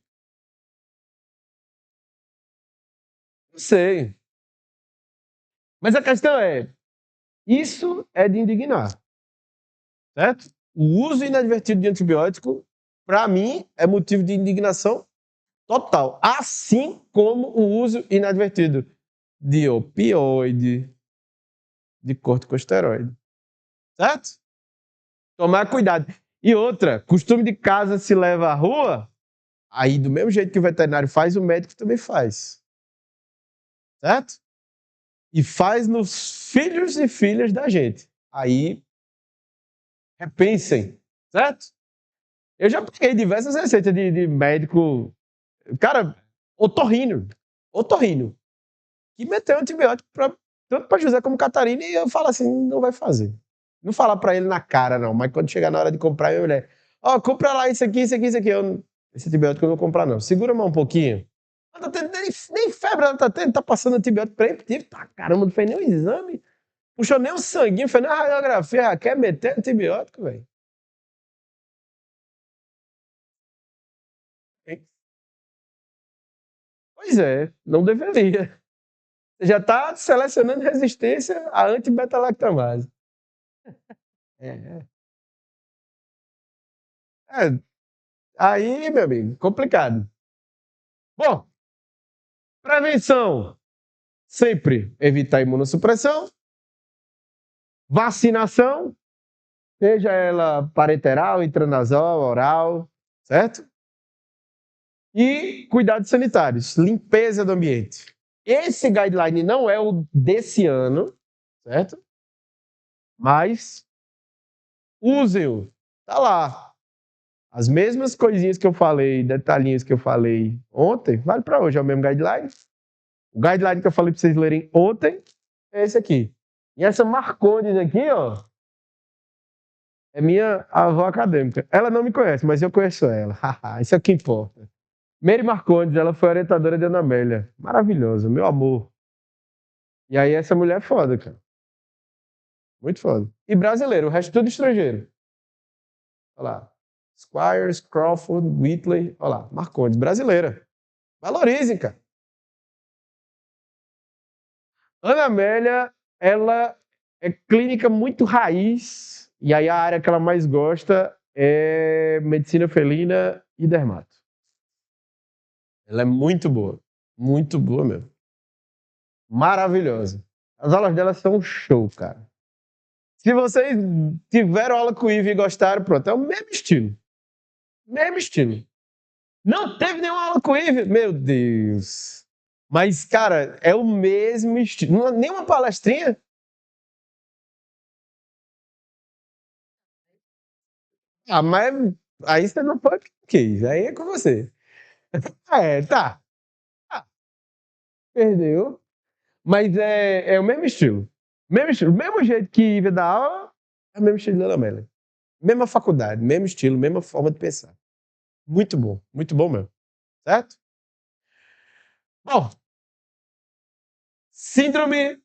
Não sei. Mas a questão é, isso é de indignar, certo? O uso inadvertido de antibiótico, para mim, é motivo de indignação total. Assim como o uso inadvertido de opioide, de corticosteroide. Certo? Tomar cuidado. E outra, costume de casa se leva à rua, Aí, do mesmo jeito que o veterinário faz, o médico também faz. Certo? E faz nos filhos e filhas da gente. Aí, repensem. Certo? Eu já peguei diversas receitas de médico. Cara, otorrino. Otorrino. Que meteu antibiótico tanto para José como Catarina e eu falo assim, não vai fazer. Não falar para ele na cara, não. Mas quando chegar na hora de comprar, minha mulher, compra lá isso aqui, isso aqui, isso aqui. Esse antibiótico eu não vou comprar, não. Segura mais um pouquinho. Ela tá tendo, nem febre ela tá tendo, tá passando antibiótico preemptivo. Tá, caramba, não fez nem um exame. Puxou nem um sanguinho, fez nem uma radiografia. Já quer meter antibiótico, velho. Pois é, não deveria. Você já tá selecionando resistência a anti-beta-lactamase. É. É, aí, meu amigo, complicado. Bom, prevenção. Sempre evitar imunossupressão. Vacinação, seja ela parenteral, intranasal, oral, certo? E cuidados sanitários, limpeza do ambiente. Esse guideline não é o desse ano, certo? Mas usem-o. Tá lá. As mesmas coisinhas que eu falei, detalhinhos que eu falei ontem, vale para hoje, é o mesmo guideline. O guideline que eu falei para vocês lerem ontem é esse aqui. E essa Marcondes aqui, ó, é minha avó acadêmica. Ela não me conhece, mas eu conheço ela. Isso é o que importa. Mary Marcondes, ela foi orientadora de Ana Amélia. Maravilhosa, meu amor. E aí essa mulher é foda, cara. Muito foda. E brasileiro, o resto tudo estrangeiro. Olha lá. Squires, Crawford, Whitley. Olha lá, Marcondes, brasileira. Valorizem, cara. Ana Amélia, ela é clínica muito raiz. E aí a área que ela mais gosta é medicina felina e dermato. Ela é muito boa. Muito boa mesmo. Maravilhosa. As aulas dela são um show, cara. Se vocês tiveram aula com o Ivo e gostaram, pronto, é o mesmo estilo. Mesmo estilo. Não teve nenhuma aula com o Ivo? Meu Deus. Mas, cara, é o mesmo estilo. Não, nenhuma palestrinha? Ah, mas aí você não pode. Que aí é com você. Tá. Ah, perdeu. Mas é o mesmo estilo. Mesmo estilo. Mesmo jeito que Ivo dá aula, é o mesmo estilo da Ana Amélia. Mesma faculdade, mesmo estilo, mesma forma de pensar. Muito bom mesmo. Certo? Bom, síndrome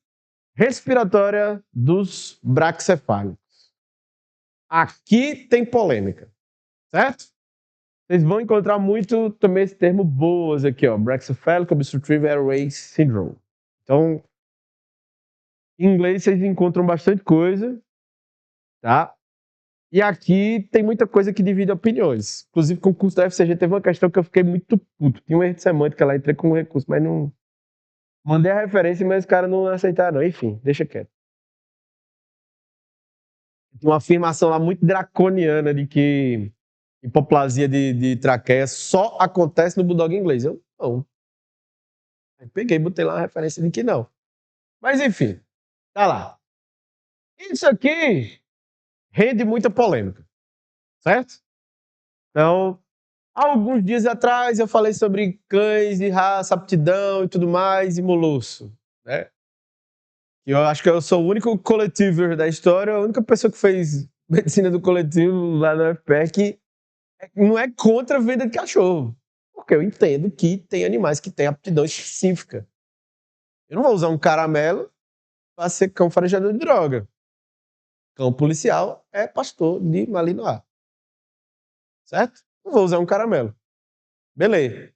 respiratória dos braquicefálicos. Aqui tem polêmica, certo? Vocês vão encontrar muito também esse termo boas aqui, ó, Brachycephalic Obstructive Airway Syndrome. Então, em inglês vocês encontram bastante coisa, tá? E aqui tem muita coisa que divide opiniões. Inclusive, com o curso da FCG teve uma questão que eu fiquei muito puto. Tinha um erro de semântica lá, entrei com um recurso, mas não... Mandei a referência, mas os caras não aceitaram, não. Enfim, deixa quieto. Tem uma afirmação lá muito draconiana de que hipoplasia de traqueia só acontece no bulldog inglês. Eu não. Aí peguei, botei lá uma referência de que não. Mas enfim, tá lá. Isso aqui rende muita polêmica, certo? Então, alguns dias atrás eu falei sobre cães de raça, aptidão e tudo mais, e molosso, né? Eu acho que eu sou o único coletivo da história, a única pessoa que fez medicina do coletivo lá na UFPE que não é contra a venda de cachorro. Porque eu entendo que tem animais que têm aptidão específica. Eu não vou usar um caramelo para ser cão farejador de droga. Cão policial é pastor de Malinois. Certo? Não vou usar um caramelo. Beleza.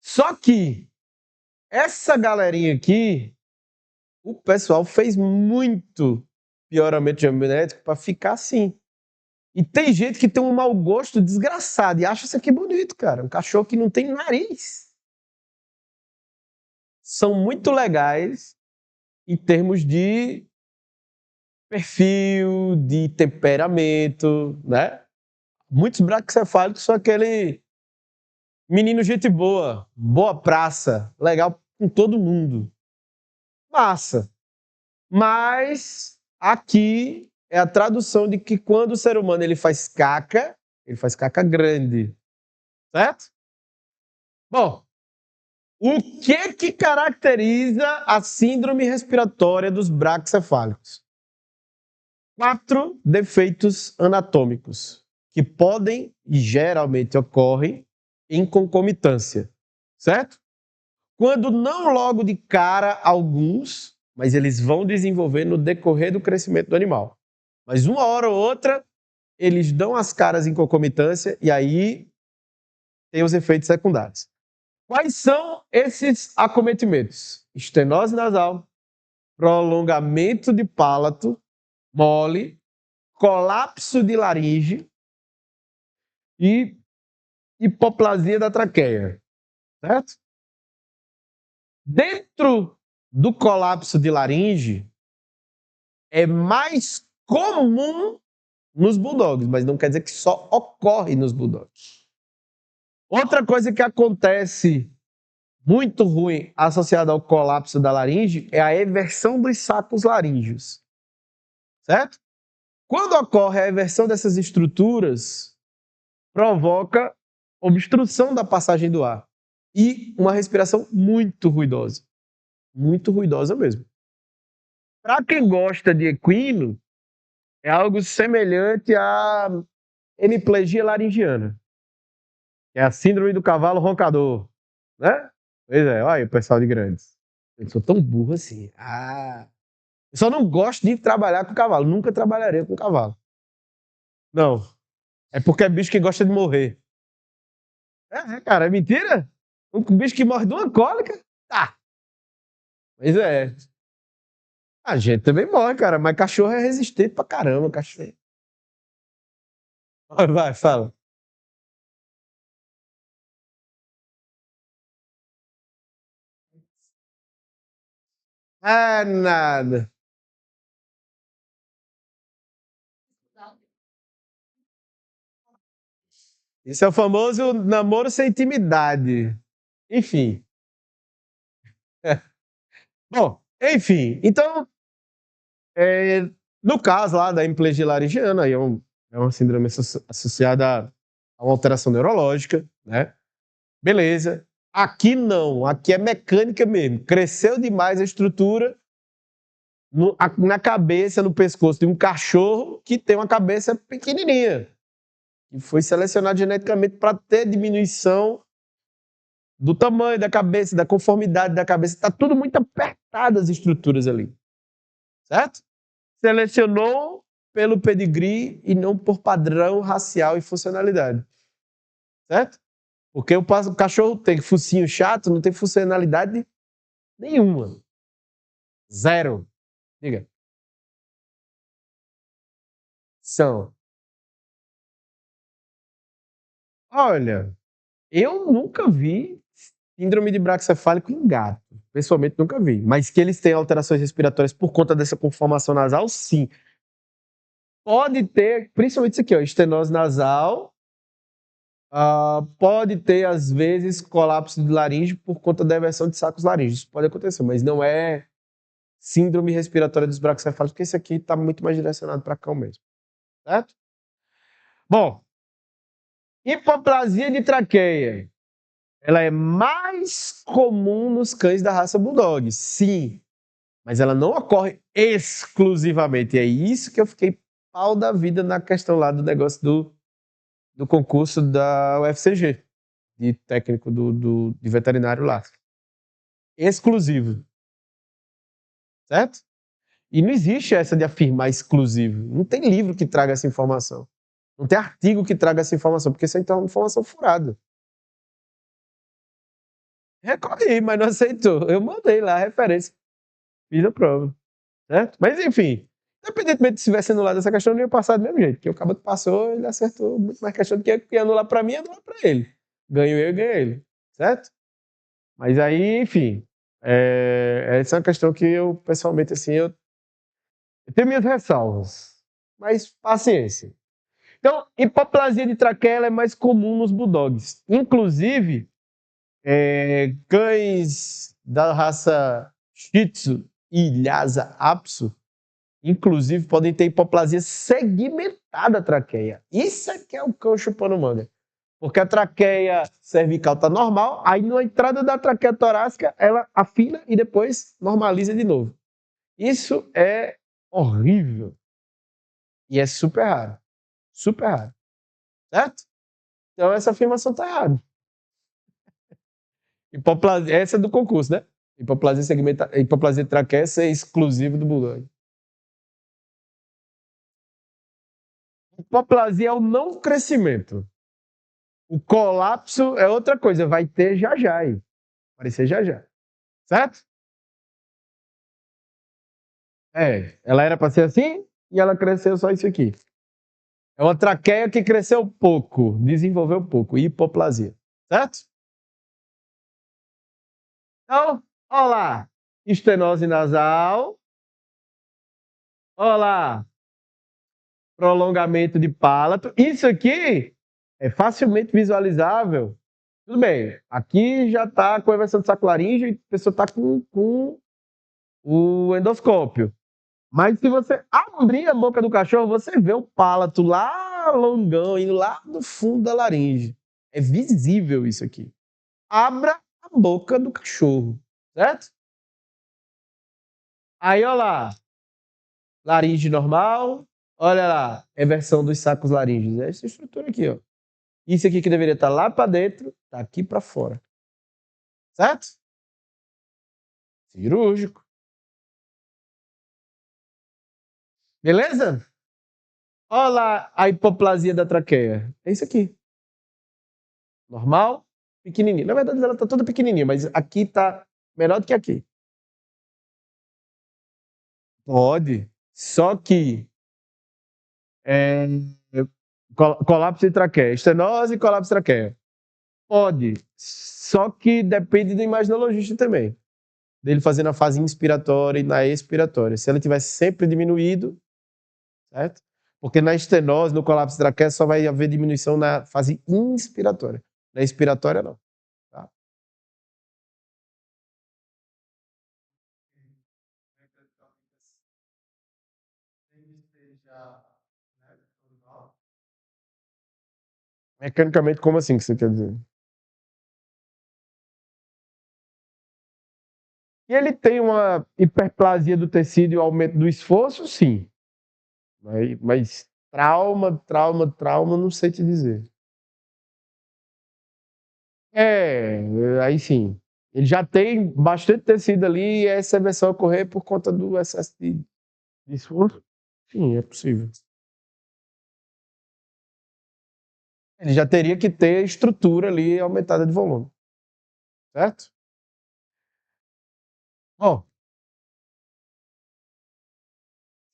Só que essa galerinha aqui, o pessoal fez muito pioramento genético para ficar assim. E tem gente que tem um mau gosto desgraçado e acha isso aqui bonito, cara. Um cachorro que não tem nariz. São muito legais em termos de perfil, de temperamento, né? Muitos braquicefálicos são aquele Menino, gente boa, boa praça, legal com todo mundo. Massa. Mas aqui é a tradução de que quando o ser humano ele faz caca grande. Certo? Bom, o que caracteriza a síndrome respiratória dos braquicefálicos? 4 defeitos anatômicos que podem e geralmente ocorrem em concomitância, certo? Quando não logo de cara alguns, mas eles vão desenvolver no decorrer do crescimento do animal. Mas uma hora ou outra, eles dão as caras em concomitância e aí tem os efeitos secundários. Quais são esses acometimentos? Estenose nasal, prolongamento de palato mole, colapso de laringe e hipoplasia da traqueia, certo? Dentro do colapso de laringe, é mais comum nos bulldogs, mas não quer dizer que só ocorre nos bulldogs. Outra coisa que acontece muito ruim associada ao colapso da laringe é a eversão dos sacos laríngeos, certo? Quando ocorre a eversão dessas estruturas, provoca obstrução da passagem do ar e uma respiração muito ruidosa mesmo. Para quem gosta de equino, é algo semelhante à hemiplegia laringiana, que é a síndrome do cavalo roncador, né? Pois é, olha aí o pessoal de grandes. Eu sou tão burro assim. Eu só não gosto de trabalhar com cavalo, nunca trabalharei com cavalo. Não, é porque é bicho que gosta de morrer. Cara, é mentira? Um bicho que morre de uma cólica? Tá. Mas é. A gente também morre, cara, mas cachorro é resistente pra caramba, cachorro. Vai, fala. Nada. Isso é o famoso namoro sem intimidade. Enfim. Bom, enfim. Então, no caso lá da hemiplegia laringiana, aí é uma síndrome associada a uma alteração neurológica, né? Beleza. Aqui não, aqui é mecânica mesmo. Cresceu demais a estrutura na cabeça, no pescoço de um cachorro que tem uma cabeça pequenininha. E foi selecionado geneticamente para ter diminuição do tamanho da cabeça, da conformidade da cabeça. Está tudo muito apertado as estruturas ali. Certo? Selecionou pelo pedigree e não por padrão racial e funcionalidade. Certo? Porque o cachorro tem focinho chato, não tem funcionalidade nenhuma. Zero. Diga. São. Olha, eu nunca vi síndrome de braquicefálico em gato. Pessoalmente, nunca vi. Mas que eles têm alterações respiratórias por conta dessa conformação nasal, sim. Pode ter, principalmente isso aqui, ó, estenose nasal. Pode ter, às vezes, colapso de laringe por conta da eversão de sacos laríngeos. Isso pode acontecer, mas não é síndrome respiratória dos braquicefálicos, porque esse aqui está muito mais direcionado para cão mesmo. Certo? Bom, hipoplasia de traqueia. Ela é mais comum nos cães da raça Bulldog, sim. Mas ela não ocorre exclusivamente. E é isso que eu fiquei pau da vida na questão lá do negócio do concurso da UFCG, de técnico de veterinário lá. Exclusivo. Certo? E não existe essa de afirmar exclusivo. Não tem livro que traga essa informação. Não tem artigo que traga essa informação, porque isso é uma informação furada. Recorri, mas não aceitou. Eu mandei lá a referência. Fiz a prova. Certo? Mas enfim, independentemente de se tivesse anulado essa questão, eu não ia passar do mesmo jeito. Porque o cara que passou, ele acertou muito mais questão do que ia anular para mim e anular para ele. Ganho eu e ganho ele. Certo? Mas aí, enfim, essa é uma questão que eu, pessoalmente, assim, eu tenho minhas ressalvas. Mas paciência. Então, hipoplasia de traqueia ela é mais comum nos bulldogs. Inclusive, cães da raça Shih Tzu e Lhasa Apso, inclusive, podem ter hipoplasia segmentada traqueia. Isso é que é o cão chupando manga. Porque a traqueia cervical está normal, aí na entrada da traqueia torácica, ela afina e depois normaliza de novo. Isso é horrível. E é super raro. Super raro. Certo? Então essa afirmação está errada. Hipoplasia, essa é do concurso, né? Hipoplasia traqueia é exclusivo do bulldog. Hipoplasia é o não crescimento. O colapso é outra coisa, vai ter já já aí. Aparecer já já. Certo? Ela era para ser assim e ela cresceu só isso aqui. É uma traqueia que cresceu pouco, desenvolveu pouco, hipoplasia. Certo? Então, olha lá. Estenose nasal. Olha lá. Prolongamento de palato. Isso aqui é facilmente visualizável. Tudo bem, aqui já está com a inversão do saco laríngeo e a pessoa está com o endoscópio. Mas se você abrir a boca do cachorro, você vê o palato lá longão, indo lá no fundo da laringe. É visível isso aqui. Abra a boca do cachorro, certo? Aí, olha lá. Laringe normal. Olha lá, eversão dos sacos laríngeos. É essa estrutura aqui, ó. Isso aqui que deveria estar lá para dentro, tá aqui para fora. Certo? Cirúrgico. Beleza? Olha lá a hipoplasia da traqueia. É isso aqui. Normal, pequenininho. Na verdade, ela tá toda pequenininha, mas aqui tá menor do que aqui. Pode. Só que colapso de traqueia. Estenose e colapso de traqueia. Pode. Só que depende do imaginologista também. Dele fazer na fase inspiratória e na expiratória. Se ela tivesse sempre diminuído, certo? Porque na estenose, no colapso de traqueia, só vai haver diminuição na fase inspiratória. Na expiratória, não. Tá? Mecanicamente, como assim que você quer dizer? E ele tem uma hiperplasia do tecido e o aumento do esforço, sim. Mas trauma, não sei te dizer. Aí sim. Ele já tem bastante tecido ali e essa vai ocorrer por conta do excesso de esforço? Sim, é possível. Ele já teria que ter estrutura ali aumentada de volume. Certo? Ó,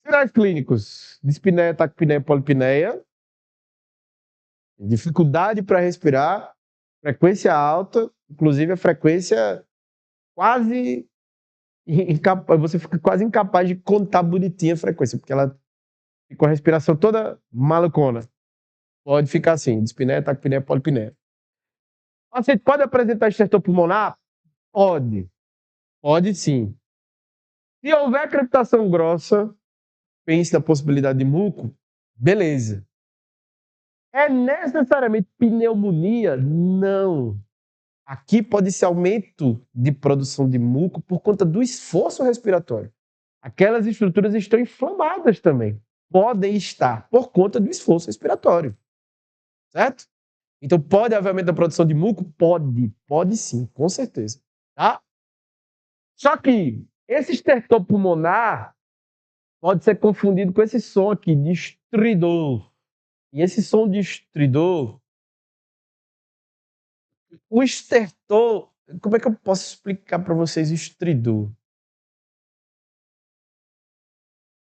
sinais clínicos: dispneia, taquipneia, polipneia, dificuldade para respirar, frequência alta, inclusive a frequência quase você fica quase incapaz de contar bonitinha a frequência, porque ela fica com a respiração toda malucona. Pode ficar assim, dispneia, taquipneia, polipneia. O paciente pode apresentar estertor pulmonar? Pode. Pode sim. Se houver crepitação grossa, pense na possibilidade de muco, beleza. É necessariamente pneumonia? Não. Aqui pode ser aumento de produção de muco por conta do esforço respiratório. Aquelas estruturas estão inflamadas também. Podem estar por conta do esforço respiratório. Certo? Então, pode haver aumento da produção de muco? Pode sim, com certeza. Tá? Só que esse estertor pulmonar pode ser confundido com esse som aqui, de estridor. E esse som de estridor, o estertor, como é que eu posso explicar para vocês o estridor?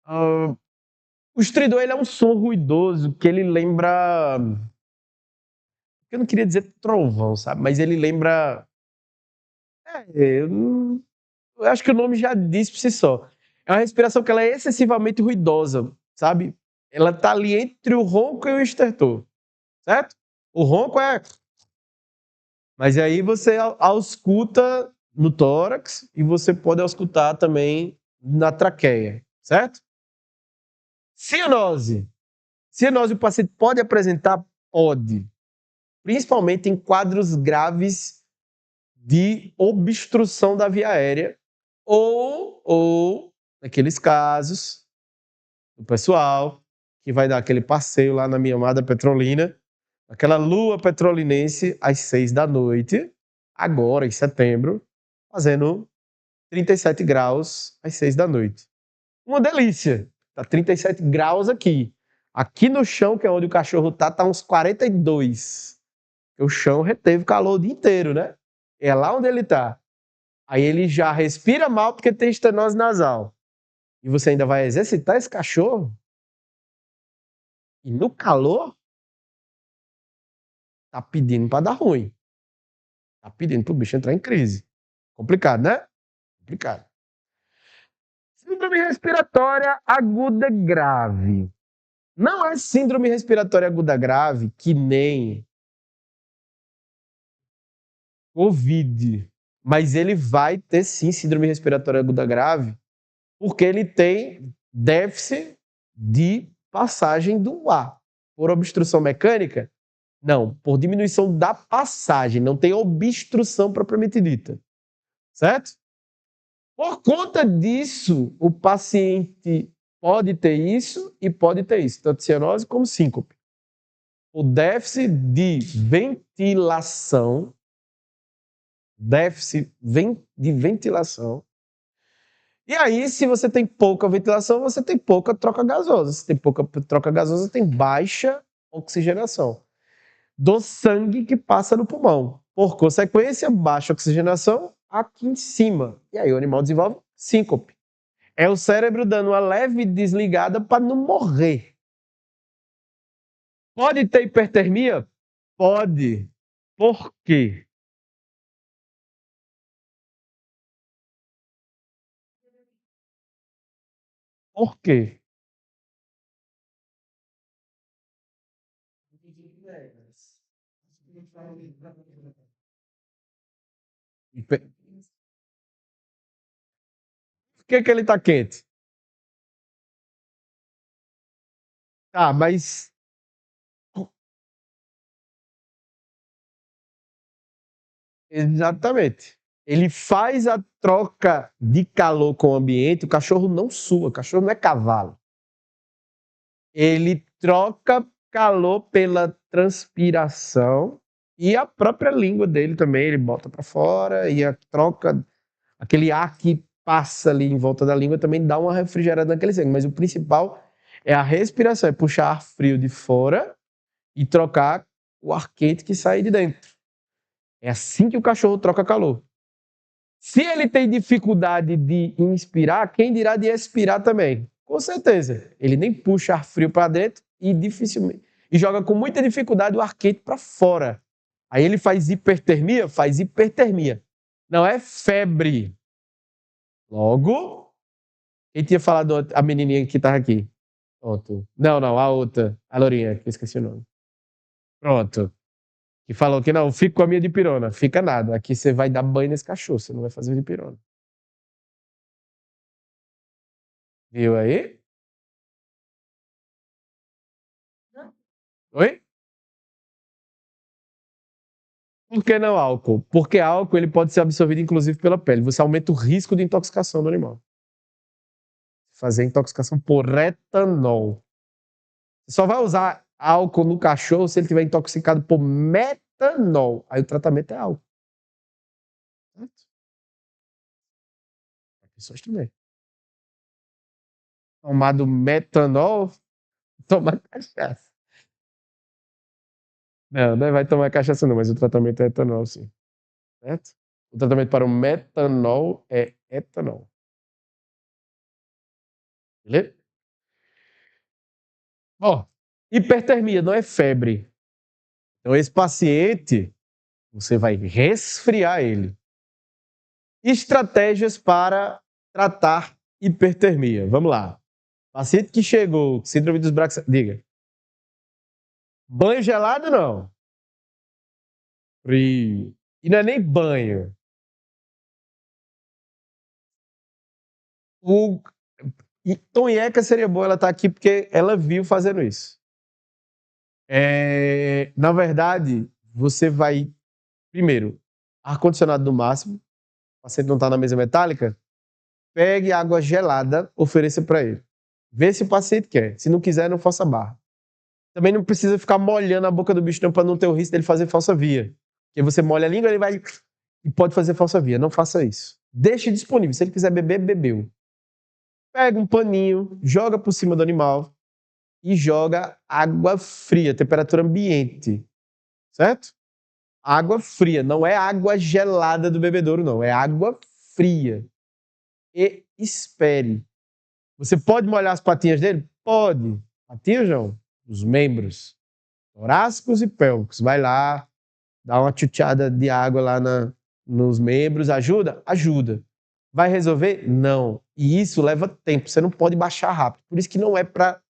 O estridor ele é um som ruidoso que ele lembra. Eu não queria dizer trovão, sabe? Mas ele lembra. Eu acho que o nome já diz por si só. É uma respiração que ela é excessivamente ruidosa, sabe? ela está ali entre o ronco e o estertor, certo? O ronco é... Mas aí você ausculta no tórax e você pode auscultar também na traqueia, certo? Cianose. Cianose o paciente pode apresentar? Pode. Principalmente em quadros graves de obstrução da via aérea ou naqueles casos do pessoal que vai dar aquele passeio lá na minha amada Petrolina, aquela lua petrolinense às 6 da noite, agora em setembro, fazendo 37 graus às 6 da noite. Uma delícia. Tá 37 graus aqui. Aqui no chão, que é onde o cachorro tá uns 42. O chão reteve calor o dia inteiro, né? É lá onde ele tá. Aí ele já respira mal porque tem estenose nasal. E você ainda vai exercitar esse cachorro? E no calor, tá pedindo para dar ruim. Tá pedindo pro bicho entrar em crise. Complicado, né? Complicado. Síndrome respiratória aguda grave. Não é síndrome respiratória aguda grave que nem Covid, mas ele vai ter sim síndrome respiratória aguda grave, porque ele tem déficit de passagem do ar. Por obstrução mecânica? Não, por diminuição da passagem, não tem obstrução propriamente dita. Certo? Por conta disso, o paciente pode ter isso e pode ter isso, tanto cianose como síncope. O déficit de ventilação, E aí, se você tem pouca ventilação, você tem pouca troca gasosa. Se tem pouca troca gasosa, tem baixa oxigenação do sangue que passa no pulmão. Por consequência, baixa oxigenação aqui em cima. E aí o animal desenvolve síncope. É o cérebro dando uma leve desligada para não morrer. Pode ter hipertermia? Pode. Por quê? Por quê? Por que ele está quente? Ah, mas exatamente. Ele faz a troca de calor com o ambiente, o cachorro não sua, o cachorro não é cavalo. Ele troca calor pela transpiração e a própria língua dele também, ele bota para fora e a troca, aquele ar que passa ali em volta da língua também dá uma refrigerada naquele sangue, mas o principal é a respiração, é puxar ar frio de fora e trocar o ar quente que sai de dentro. É assim que o cachorro troca calor. Se ele tem dificuldade de inspirar, quem dirá de expirar também? Com certeza. Ele nem puxa ar frio para dentro e dificilmente e joga com muita dificuldade o ar quente para fora. Aí ele faz hipertermia? Faz hipertermia. Não é febre. Logo, quem tinha falado a menininha que estava aqui? Pronto. Não, a outra. A lourinha, que eu esqueci o nome. Pronto. Que falou que não, fica com a minha dipirona. Fica nada. Aqui você vai dar banho nesse cachorro, você não vai fazer dipirona. Viu aí? Oi? Por que não álcool? Porque álcool ele pode ser absorvido inclusive pela pele. Você aumenta o risco de intoxicação do animal. Fazer intoxicação por etanol. Você só vai usar álcool no cachorro se ele estiver intoxicado por metanol. Aí o tratamento é álcool. Certo? Pessoas também. Tomado metanol, toma cachaça. Não vai tomar cachaça não, mas o tratamento é etanol, sim. Certo? O tratamento para o metanol é etanol. Beleza? Ó, hipertermia não é febre. Então esse paciente, você vai resfriar ele. Estratégias para tratar hipertermia. Vamos lá. Paciente que chegou, síndrome dos braços. Diga. Banho gelado, não. Frio. E não é nem banho. O... E Tonheca seria boa ela estar aqui porque ela viu fazendo isso. Na verdade, você vai, primeiro, ar-condicionado no máximo, o paciente não está na mesa metálica, pegue água gelada, ofereça para ele. Vê se o paciente quer. Se não quiser, não faça barra. Também não precisa ficar molhando a boca do bicho para não ter o risco dele fazer falsa via. Porque você molha a língua, ele vai e pode fazer falsa via. Não faça isso. Deixe disponível. Se ele quiser beber, bebeu. Pega um paninho, joga por cima do animal e joga água fria, temperatura ambiente. Certo? Água fria, não é água gelada do bebedouro, não. É água fria. E espere. Você pode molhar as patinhas dele? Pode. Patinhas não. Os membros. Torácicos e pélvicos. Vai lá, dá uma chuteada de água lá nos membros. Ajuda? Ajuda. Vai resolver? Não. E isso leva tempo. Você não pode baixar rápido. Por isso que não é para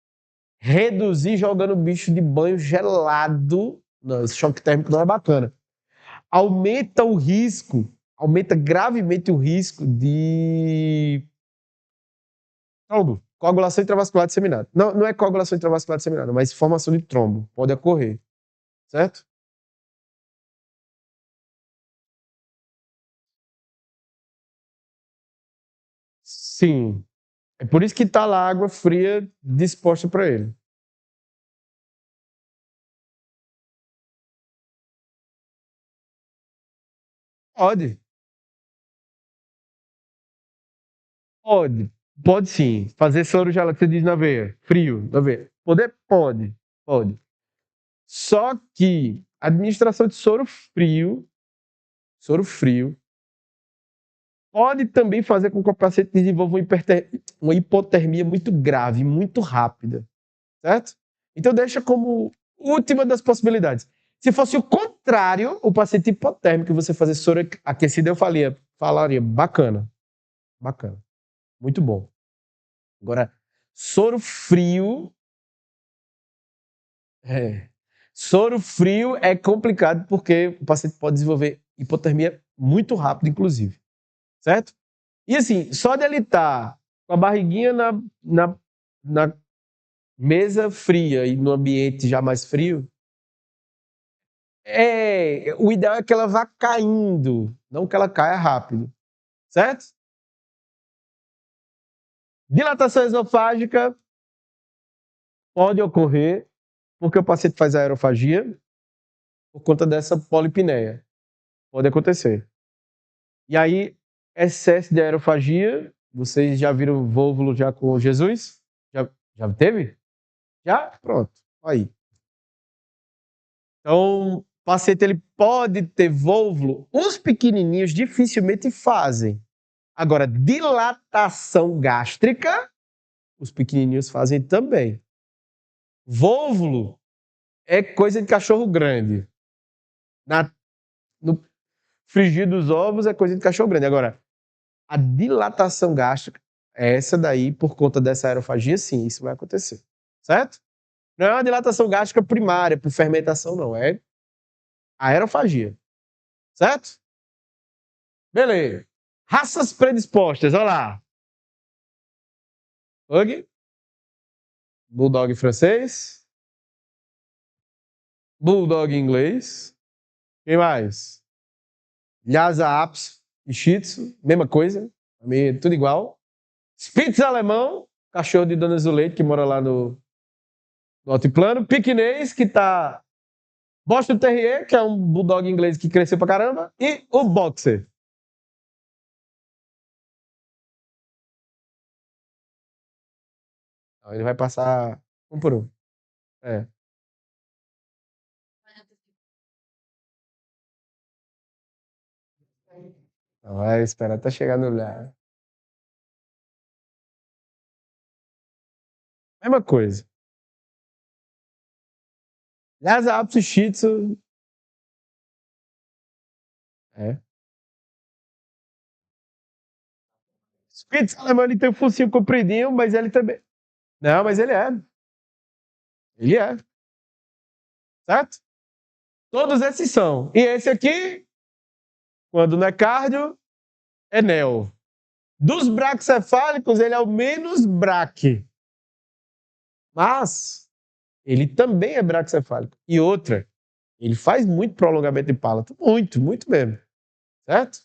reduzir jogando o bicho de banho gelado. Não, esse choque térmico não é bacana. Aumenta o risco, aumenta gravemente o risco de trombo, coagulação intravascular disseminada. Não, não é coagulação intravascular disseminada, mas formação de trombo. Pode ocorrer, certo? Sim. É por isso que está lá a água fria disposta para ele. Pode. Pode. Pode sim. Fazer soro gelado, que você diz na veia. Frio, na veia. Poder? Pode. Pode. Só que a administração de soro frio, pode também fazer com que o paciente desenvolva uma hipotermia muito grave, muito rápida, certo? Então deixa como última das possibilidades. Se fosse o contrário, o paciente hipotérmico, você fazer soro aquecido, eu falaria bacana, bacana, muito bom. Agora, soro frio, é, soro frio é complicado porque o paciente pode desenvolver hipotermia muito rápido, inclusive, certo? E assim, só de ele estar com a barriguinha na mesa fria e no ambiente já mais frio, o ideal é que ela vá caindo, não que ela caia rápido, certo? Dilatação esofágica pode ocorrer porque o paciente faz aerofagia por conta dessa polipneia. Pode acontecer. E aí, excesso de aerofagia, vocês já viram vôvulo já com Jesus? Já teve? Já? Pronto. Aí. Então, o paciente ele pode ter vôvulo. Os pequenininhos dificilmente fazem. Agora, dilatação gástrica, os pequenininhos fazem também. Vôvulo é coisa de cachorro grande. No frigir dos ovos é coisa de cachorro grande. Agora, a dilatação gástrica, essa daí, por conta dessa aerofagia, sim, isso vai acontecer. Certo? Não é uma dilatação gástrica primária, por fermentação, não. É aerofagia. Certo? Beleza. Raças predispostas, olha lá. Pug, Bulldog francês, Bulldog inglês. Quem mais? Lhasa Apso e Shih Tzu, mesma coisa. Tudo igual. Spitz alemão, cachorro de Dona Zuleide, que mora lá no altiplano. Piquinês, que tá... Boston Terrier, que é um Bulldog inglês que cresceu pra caramba. E o Boxer. Então, ele vai passar um por um. É. Então, vai esperar até chegar no lugar. Mesma coisa. Lhasa Apso e Shih Tzu. É. Spitz alemão ele tem um focinho compridinho, mas ele também. Não, mas ele é. Ele é. Certo? Todos esses são. E esse aqui, quando não é cardio, é neo. Dos braquicefálicos, ele é o menos braque. Mas ele também é braquicefálico. E outra, ele faz muito prolongamento de palato. Muito, muito mesmo. Certo?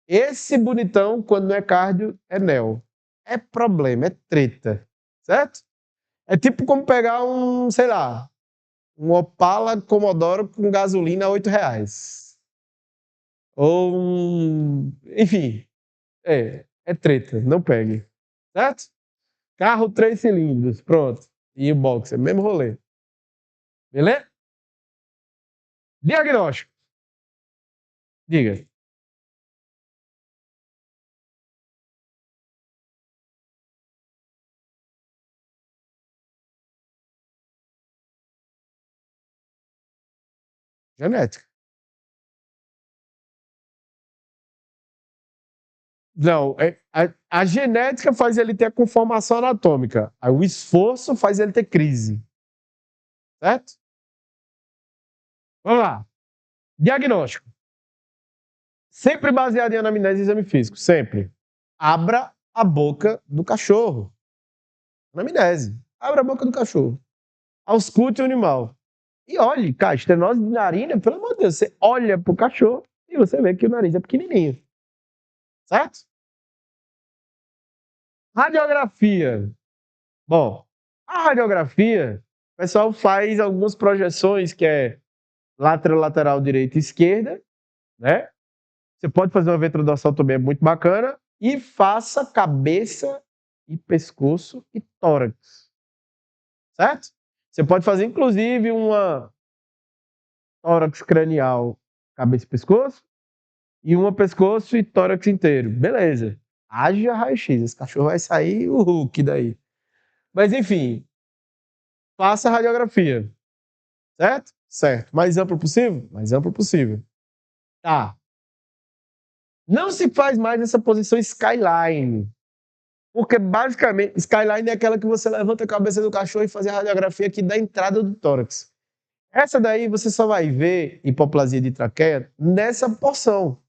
Esse bonitão, quando não é cardio, é neo. É problema, é treta. Certo? É tipo como pegar um, sei lá, um Opala Commodoro com gasolina a R$ 8. Ou um... Enfim, é treta, não pegue. Certo? Carro 3 cilindros, pronto. E o boxer, mesmo rolê. Beleza? Diagnóstico. Diga. Genética. Não, a genética faz ele ter a conformação anatômica. Aí o esforço faz ele ter crise. Certo? Vamos lá. Diagnóstico. Sempre baseado em anamnese e exame físico. Sempre. Abra a boca do cachorro. Anamnese. Abra a boca do cachorro. Auscute o animal. E olhe, cara, estenose de narina, pelo amor de Deus, você olha pro cachorro e você vê que o nariz é pequenininho. Certo? Radiografia. Bom, a radiografia, o pessoal faz algumas projeções que é lateral direita e esquerda, né? Você pode fazer uma vetrodorsal também, é muito bacana. E faça cabeça e pescoço e tórax. Certo? Você pode fazer, inclusive, uma tórax cranial, cabeça e pescoço, e uma pescoço e tórax inteiro. Beleza. Haja raio-x. Esse cachorro vai sair o Hulk daí. Mas, enfim, faça a radiografia. Certo? Certo. Mais amplo possível? Mais amplo possível. Tá. Não se faz mais essa posição skyline. Porque, basicamente, skyline é aquela que você levanta a cabeça do cachorro e faz a radiografia aqui da entrada do tórax. Essa daí você só vai ver hipoplasia de traqueia nessa porção.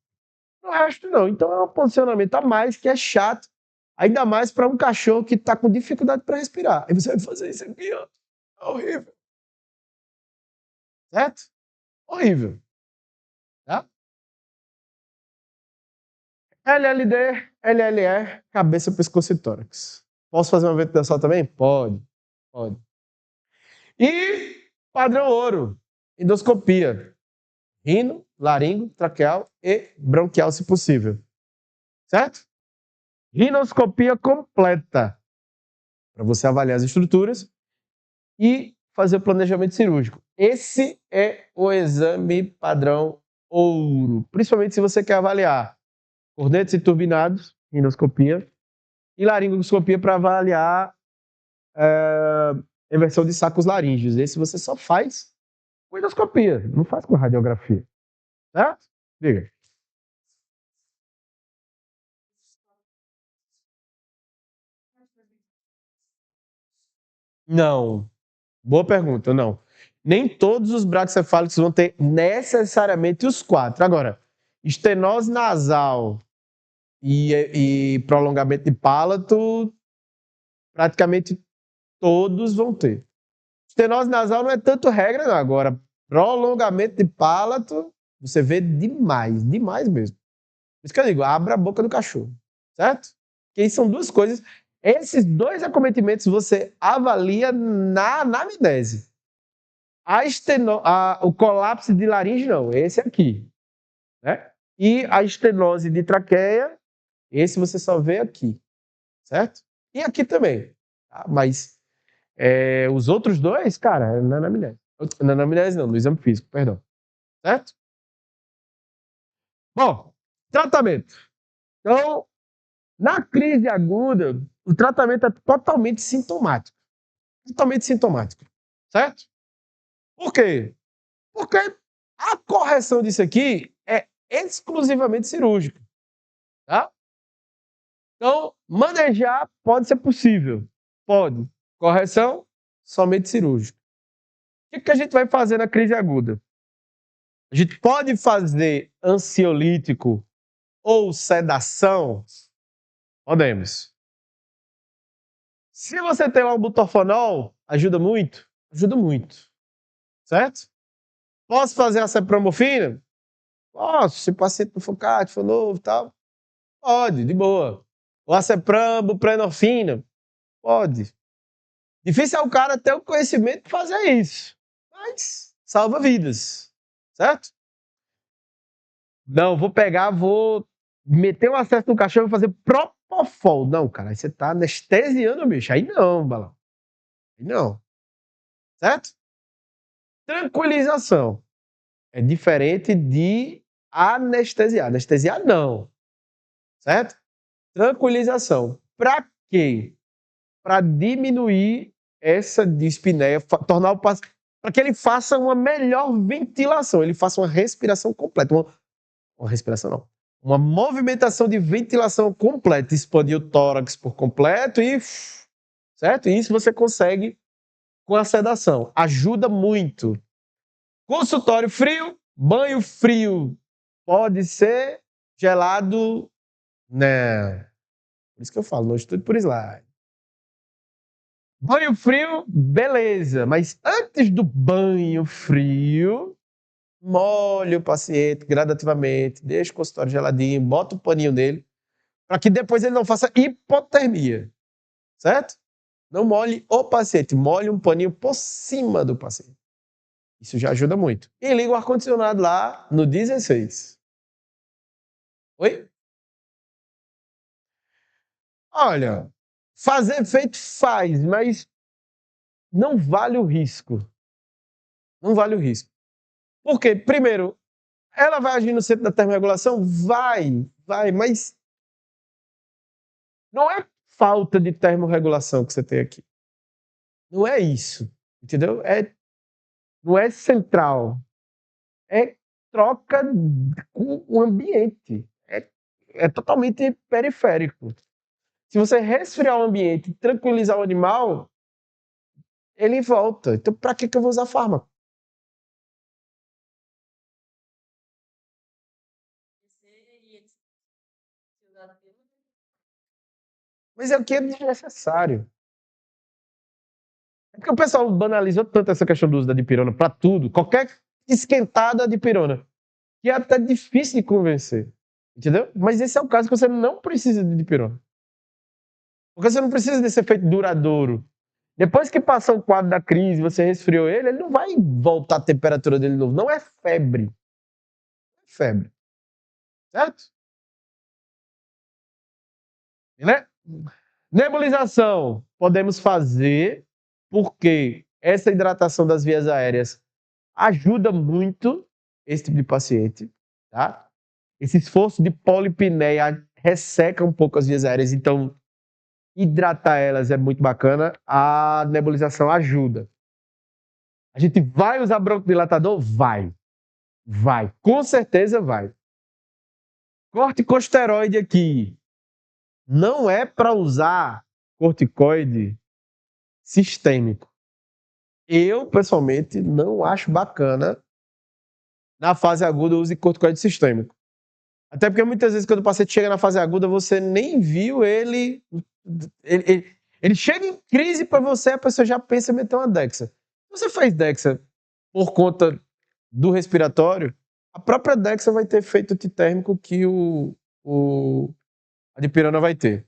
No resto, não. Então é um posicionamento a mais que é chato. Ainda mais para um cachorro que está com dificuldade para respirar. Aí você vai fazer isso aqui, ó. É horrível. Certo? Horrível. Tá? LLD, LLE, cabeça, pescoço e tórax. Posso fazer uma ventilação também? Pode. Pode. E padrão ouro. Endoscopia. Rino, laringo, traqueal e bronquial, se possível. Certo? Rinoscopia completa. Para você avaliar as estruturas e fazer o planejamento cirúrgico. Esse é o exame padrão ouro. Principalmente se você quer avaliar cornetos e turbinados, rinoscopia, e laringoscopia para avaliar inversão de sacos laríngeos. Esse você só faz com endoscopia, não faz com radiografia. Certo? Diga. Não. Boa pergunta, não. Nem todos os braquicefálicos vão ter necessariamente os quatro. Agora, estenose nasal e prolongamento de palato, praticamente todos vão ter. Estenose nasal não é tanto regra, não. Agora, prolongamento de palato, você vê demais, demais mesmo. Por isso que eu digo, abra a boca do cachorro, certo? Porque são duas coisas. Esses dois acometimentos você avalia na anamnese. O colapso de laringe, não, esse aqui. Né? E a estenose de traqueia, esse você só vê aqui, certo? E aqui também. Tá? Mas os outros dois, cara, é na anamnese. Na anamnese não, no exame físico, perdão. Certo? Bom, tratamento. Então, na crise aguda, o tratamento é totalmente sintomático. Totalmente sintomático. Certo? Por quê? Porque a correção disso aqui é exclusivamente cirúrgica. Tá? Então, manejar pode ser possível. Pode. Correção? Somente cirúrgica. O que a gente vai fazer na crise aguda? A gente pode fazer ansiolítico ou sedação? Podemos. Se você tem um butorfanol, ajuda muito? Ajuda muito. Certo? Posso fazer a cepromorfina? Posso, se o paciente não for CAT, for novo e tal. Pode, de boa. O acepram, buprenorfina? Pode. Difícil é o cara ter o conhecimento de fazer isso. Mas salva vidas. Certo? Não, vou meter um acesso no cachorro e fazer propofol. Não, cara, aí você tá anestesiando o bicho. Aí não, balão. Aí não. Certo? Tranquilização. É diferente de anestesiar. Anestesiar não. Certo? Tranquilização. Para quê? Para diminuir essa dispneia, tornar o paciente, para que ele faça uma melhor ventilação, ele faça uma respiração completa, uma respiração não, uma movimentação de ventilação completa, expandir o tórax por completo e, certo? E isso você consegue com a sedação, ajuda muito. Consultório frio, banho frio, pode ser gelado, né? Por isso que eu falo, não estude por slide. Banho frio, beleza, mas antes do banho frio, molhe o paciente gradativamente, deixa o consultório geladinho, bota o paninho nele, para que depois ele não faça hipotermia, certo? Não molhe o paciente, molhe um paninho por cima do paciente. Isso já ajuda muito. E liga o ar-condicionado lá no 16. Oi? Olha, fazer efeito faz, mas não vale o risco. Não vale o risco. Por quê? Primeiro, ela vai agir no centro da termorregulação? Vai, mas não é falta de termorregulação que você tem aqui. Não é isso, entendeu? Não é central. É troca com o ambiente. É totalmente periférico. Se você resfriar o ambiente e tranquilizar o animal, ele volta. Então, para que eu vou usar fármaco? Mas é o que é desnecessário. É porque o pessoal banalizou tanto essa questão do uso da dipirona para tudo, qualquer esquentada de dipirona, que é até difícil de convencer. Entendeu? Mas esse é o caso que você não precisa de dipirona. Porque você não precisa desse efeito duradouro. Depois que passar o quadro da crise, você resfriou ele não vai voltar a temperatura dele de novo. Não é febre. É febre. Certo? Né? Nebulização. Podemos fazer porque essa hidratação das vias aéreas ajuda muito esse tipo de paciente. Tá? Esse esforço de polipneia resseca um pouco as vias aéreas, então hidratar elas é muito bacana. A nebulização ajuda. A gente vai usar broncodilatador? Vai. Com certeza vai. Corticosteroide aqui. Não é para usar corticoide sistêmico. Eu, pessoalmente, não acho bacana na fase aguda o uso de corticoide sistêmico. Até porque muitas vezes quando o paciente chega na fase aguda, você nem viu ele. Ele chega em crise para você, a pessoa já pensa em meter uma Dexa. Você faz Dexa por conta do respiratório, a própria Dexa vai ter efeito antitérmico que a dipirona vai ter.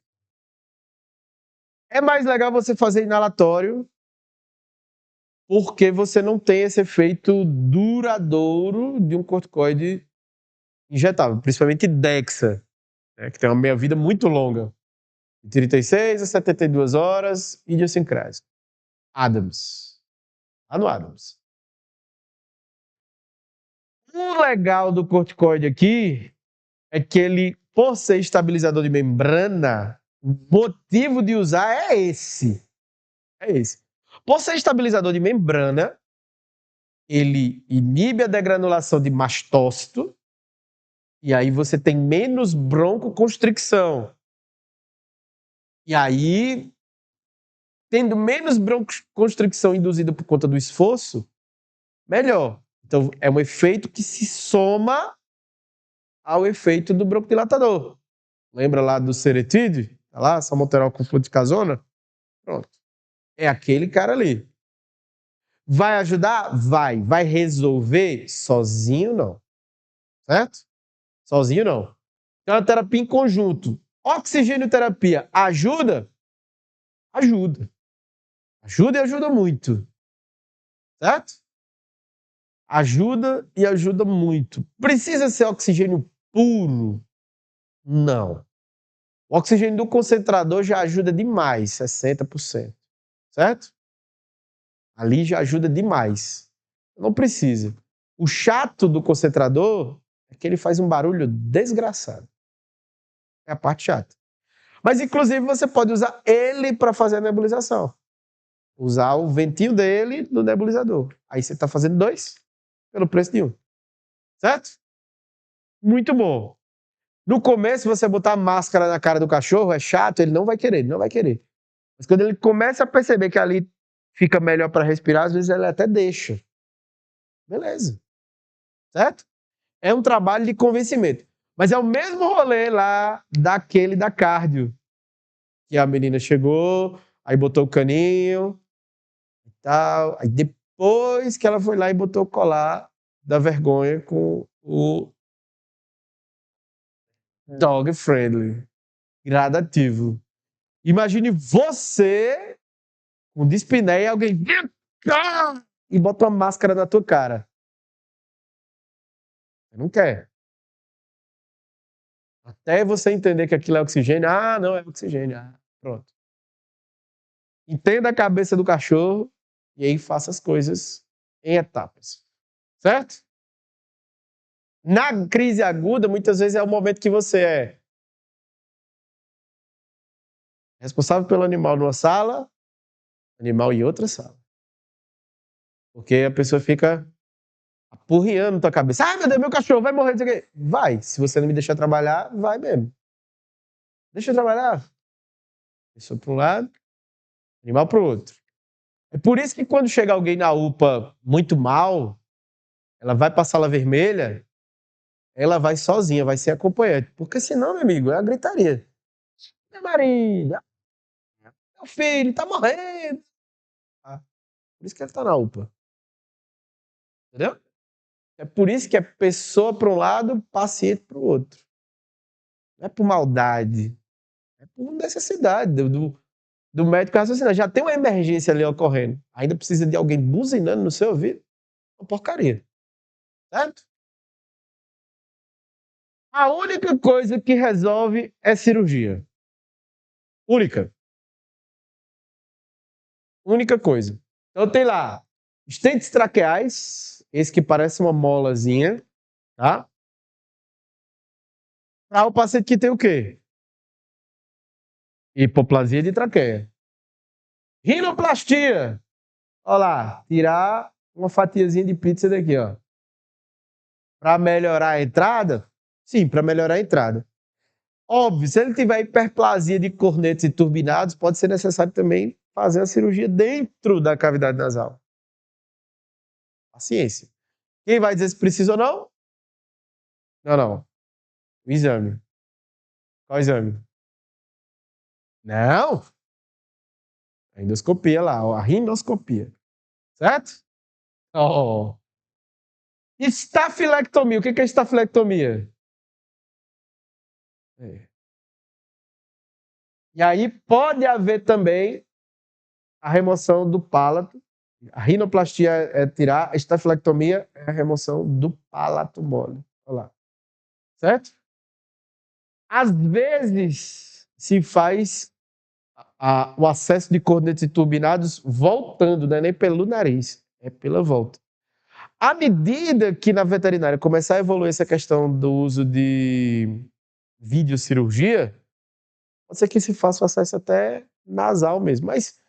É mais legal você fazer inalatório, porque você não tem esse efeito duradouro de um corticoide injetável, principalmente Dexa, né, que tem uma meia-vida muito longa, de 36 a 72 horas, idiosincrásico. Adams. Lá no Adams. O legal do corticoide aqui é que ele, por ser estabilizador de membrana, o motivo de usar é esse. É esse. Por ser estabilizador de membrana, ele inibe a degranulação de mastócito e aí você tem menos broncoconstricção. E aí tendo menos broncoconstricção induzida por conta do esforço, melhor. Então, é um efeito que se soma ao efeito do broncodilatador. Lembra lá do Seretide? Tá lá, salmeterol com fluticasona? Pronto. É aquele cara ali. Vai ajudar? Vai. Vai resolver? Sozinho, não. Certo? Sozinho, não. Então, a terapia em conjunto. Oxigênio terapia ajuda? Ajuda. Ajuda e ajuda muito. Certo? Ajuda e ajuda muito. Precisa ser oxigênio puro? Não. O oxigênio do concentrador já ajuda demais, 60%. Certo? Ali já ajuda demais. Não precisa. O chato do concentrador é que ele faz um barulho desgraçado. É a parte chata. Mas, inclusive, você pode usar ele para fazer a nebulização. Usar o ventinho dele no nebulizador. Aí você está fazendo 2 pelo preço de 1. Certo? Muito bom. No começo, você botar a máscara na cara do cachorro é chato, ele não vai querer, ele não vai querer. Mas quando ele começa a perceber que ali fica melhor para respirar, às vezes ele até deixa. Beleza. Certo? É um trabalho de convencimento. Mas é o mesmo rolê lá daquele da cardio. Que a menina chegou, aí botou o caninho e tal. Aí depois que ela foi lá e botou o colar da vergonha com o dog friendly, gradativo. Imagine você com dispneia e alguém e bota uma máscara na tua cara. Você não quer. Até você entender que aquilo é oxigênio. Ah, não é oxigênio. Ah, pronto. Entenda a cabeça do cachorro e aí faça as coisas em etapas. Certo? Na crise aguda, muitas vezes é o momento que você é responsável pelo animal numa sala, animal em outra sala. Porque a pessoa fica apurriando tua cabeça. Ai, meu Deus, meu cachorro vai morrer. Vai. Se você não me deixar trabalhar, vai mesmo. Deixa eu trabalhar. Pessoa para um lado, animal para o outro. É por isso que quando chega alguém na UPA muito mal, ela vai para a sala vermelha, ela vai sozinha, vai ser acompanhante. Porque senão, meu amigo, é a gritaria. Minha Maria, meu filho tá morrendo. Por isso que ele tá na UPA. Entendeu? É por isso que é pessoa para um lado, paciente para o outro. Não é por maldade. É por necessidade do médico raciocinar. Já tem uma emergência ali ocorrendo. Ainda precisa de alguém buzinando no seu ouvido? Uma porcaria. Certo? A única coisa que resolve é cirurgia. Única. Única coisa. Então tem lá estentes traqueais, esse que parece uma molazinha, tá? Para o paciente que tem o quê? Hipoplasia de traqueia. Rinoplastia. Olha lá, tirar uma fatiazinha de pizza daqui, ó. Para melhorar a entrada? Sim, para melhorar a entrada. Óbvio, se ele tiver hiperplasia de cornetos e turbinados, pode ser necessário também fazer a cirurgia dentro da cavidade nasal. Paciência. Quem vai dizer se precisa ou não? Não, não. O exame. Qual exame? Não. A endoscopia lá, a rinoscopia. Certo? Oh. Estafilectomia. O que é estafilectomia? É. E aí pode haver também a remoção do palato. A rinoplastia é tirar, a estafilectomia é a remoção do palato mole. Olha lá. Certo? Às vezes se faz o acesso de cornetos e turbinados voltando, não é nem pelo nariz, é pela volta. À medida que na veterinária começar a evoluir essa questão do uso de videocirurgia, pode ser que se faça o acesso até nasal mesmo, mas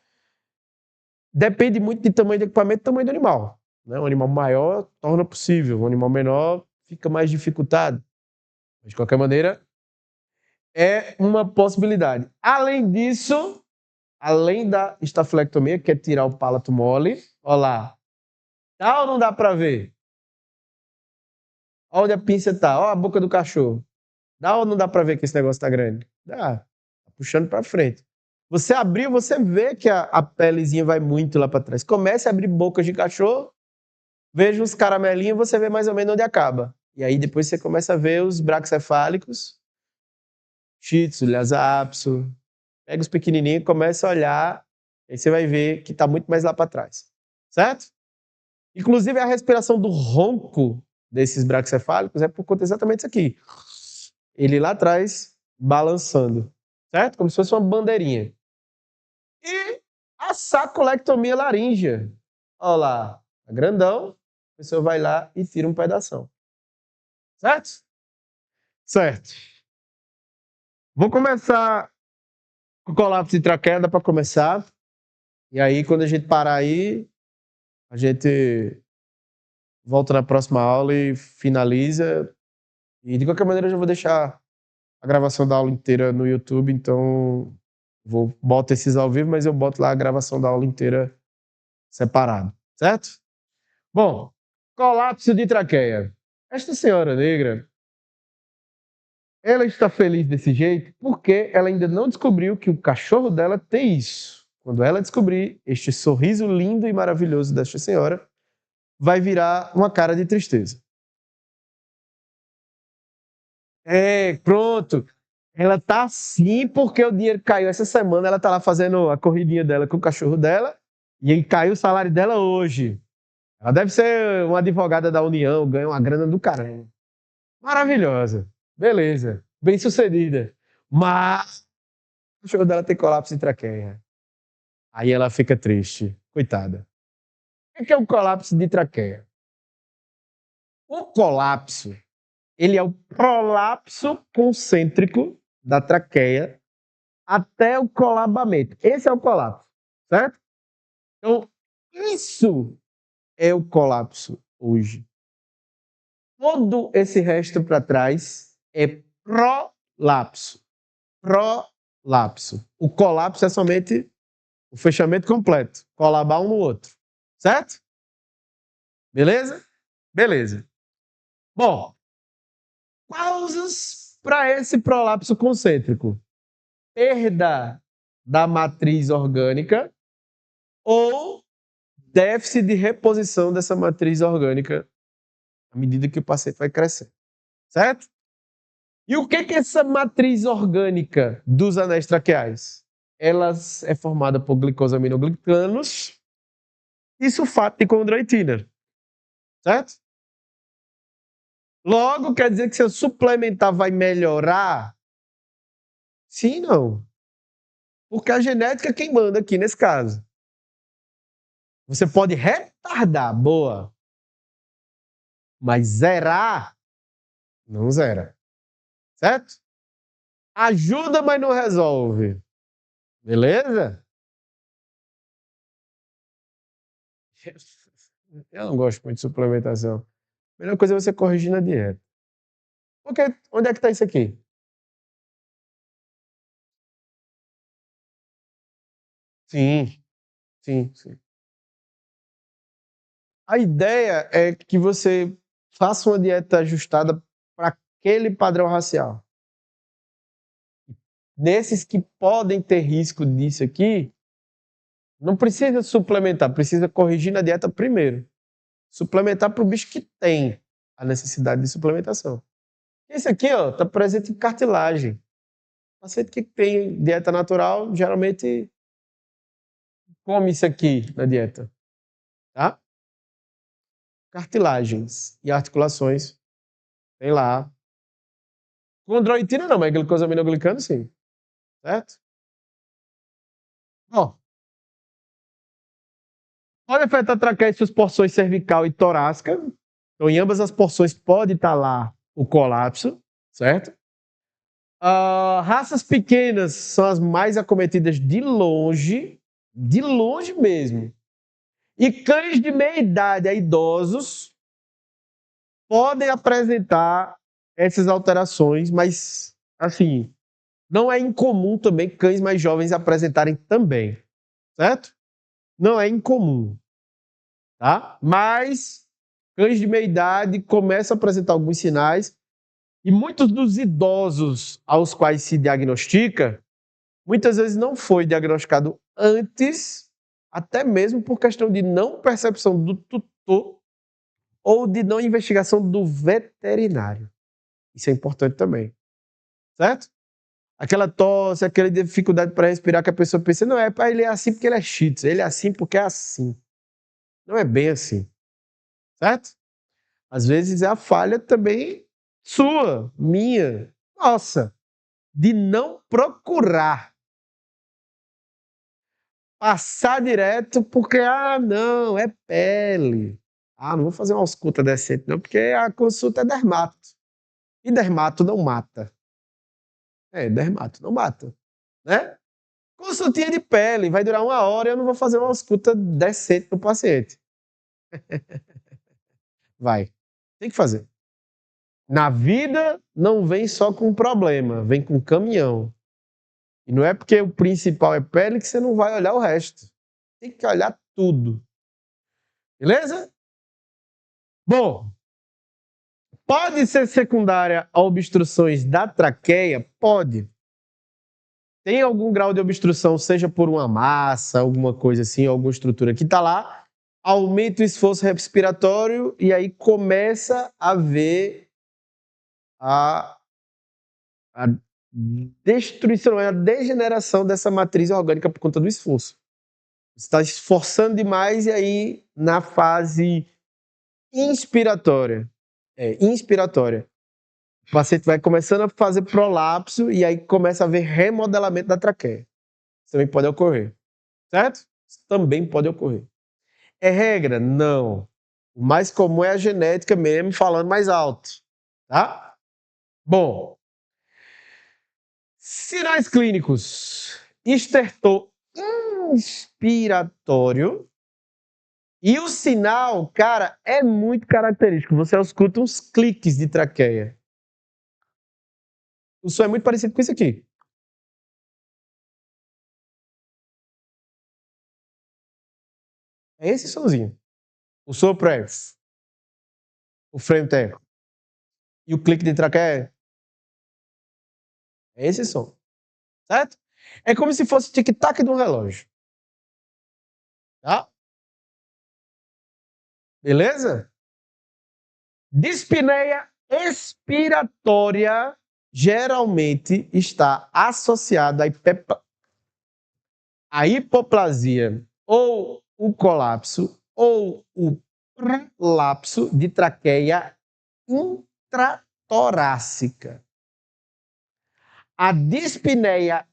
depende muito de tamanho do equipamento e tamanho do animal. Né? Um animal maior torna possível, um animal menor fica mais dificultado. Mas, de qualquer maneira, é uma possibilidade. Além disso, além da estafilectomia, que é tirar o palato mole, olha lá. Dá ou não dá para ver? Olha onde a pinça tá, olha a boca do cachorro. Dá ou não dá para ver que esse negócio tá grande? Dá. Tá puxando para frente. Você abriu, você vê que a pelezinha vai muito lá para trás. Comece a abrir bocas de cachorro, veja uns caramelinhos, você vê mais ou menos onde acaba. E aí depois você começa a ver os braquicefálicos, Shih Tzu, Lhasa Apso. Pega os pequenininhos e começa a olhar, aí você vai ver que está muito mais lá para trás. Certo? Inclusive, a respiração do ronco desses braquicefálicos é por conta exatamente disso aqui. Ele lá atrás, balançando. Certo? Como se fosse uma bandeirinha. E a sacolectomia laríngea. Olha lá, tá grandão. A pessoa vai lá e tira um pedação. Certo? Certo. Vou começar com o colapso de traqueia, dá para começar. E aí, quando a gente parar aí, a gente volta na próxima aula e finaliza. E de qualquer maneira, eu já vou deixar a gravação da aula inteira no YouTube, então boto esses ao vivo, mas eu boto lá a gravação da aula inteira separado, certo? Bom, colapso de traqueia. Esta senhora negra, ela está feliz desse jeito porque ela ainda não descobriu que o cachorro dela tem isso. Quando ela descobrir este sorriso lindo e maravilhoso desta senhora, vai virar uma cara de tristeza. Pronto. Ela tá assim porque o dinheiro caiu essa semana. Ela tá lá fazendo a corridinha dela com o cachorro dela e aí caiu o salário dela hoje. Ela deve ser uma advogada da União, ganha uma grana do caramba. Maravilhosa. Beleza. Bem sucedida. Mas o cachorro dela tem colapso de traqueia. Aí ela fica triste. Coitada. O que é um colapso de traqueia? O colapso, ele é o prolapso concêntrico da traqueia até o colabamento. Esse é o colapso, certo? Então, isso é o colapso hoje. Todo esse resto para trás é prolapso. Prolapso. O colapso é somente o fechamento completo. Colabar um no outro. Certo? Beleza? Beleza. Bom, causas para esse prolapso concêntrico: perda da matriz orgânica ou déficit de reposição dessa matriz orgânica à medida que o paciente vai crescendo. Certo? E o que é essa matriz orgânica dos anéis traqueais? Ela é formada por glicosaminoglicanos e sulfato de condroitina. Certo? Logo, quer dizer que se eu suplementar vai melhorar? Sim, não. Porque a genética é quem manda aqui nesse caso. Você pode retardar, boa. Mas zerar, não zera. Certo? Ajuda, mas não resolve. Beleza? Eu não gosto muito de suplementação. A melhor coisa é você corrigir na dieta. Porque onde é que está isso aqui? Sim, sim, sim. A ideia é que você faça uma dieta ajustada para aquele padrão racial. Nesses que podem ter risco disso aqui, não precisa suplementar, precisa corrigir na dieta primeiro. Suplementar para o bicho que tem a necessidade de suplementação. Esse aqui, ó, está presente em cartilagem. O paciente que tem dieta natural, geralmente come isso aqui na dieta. Tá? Cartilagens e articulações, tem lá. Condroitina não, mas glicosaminoglicano sim. Certo? Ó, pode afetar a traqueia em suas porções cervical e torácica. Então, em ambas as porções pode estar lá o colapso, certo? Raças pequenas são as mais acometidas de longe mesmo. E cães de meia idade a idosos podem apresentar essas alterações, mas, assim, Não é incomum também cães mais jovens apresentarem também, certo? Não é incomum, tá? Mas cães de meia idade começam a apresentar alguns sinais e muitos dos idosos aos quais se diagnostica, muitas vezes não foi diagnosticado antes, até mesmo por questão de não percepção do tutor ou de não investigação do veterinário. Isso é importante também, certo? Aquela tosse, aquela dificuldade para respirar que a pessoa pensa, não, ele é assim porque ele é shih tzu, ele é assim porque é assim. Não é bem assim, certo? Às vezes é a falha também sua, minha, nossa, de não procurar. Passar direto porque, não, é pele. Não vou fazer uma ausculta decente não, porque a consulta é dermato. E dermato não mata. Dermato não mata, né? Consultinha de pele, vai durar 1 hora e eu não vou fazer uma ausculta decente no paciente. Vai. Tem que fazer. Na vida, não vem só com problema, vem com caminhão. E não é porque o principal é pele que você não vai olhar o resto. Tem que olhar tudo. Beleza? Bom, pode ser secundária a obstruções da traqueia? Pode. Tem algum grau de obstrução, seja por uma massa, alguma coisa assim, alguma estrutura que está lá, aumenta o esforço respiratório e aí começa a haver a destruição, a degeneração dessa matriz orgânica por conta do esforço. Você está esforçando demais e aí na fase inspiratória, o paciente vai começando a fazer prolapso e aí começa a haver remodelamento da traqueia. Isso também pode ocorrer, certo? Isso também pode ocorrer. É regra? Não. O mais comum é a genética mesmo, falando mais alto, tá? Bom, sinais clínicos. Estertor inspiratório. E o sinal, cara, é muito característico. Você escuta uns cliques de traqueia. O som é muito parecido com isso aqui. É esse somzinho. O sopro é o frame térmico. E o clique de traqueia é esse som. Certo? É como se fosse o tic-tac de um relógio. Tá? Beleza? Dispneia expiratória geralmente está associada à hipoplasia ou o colapso ou o prolapso de traqueia intratorácica. A dispneia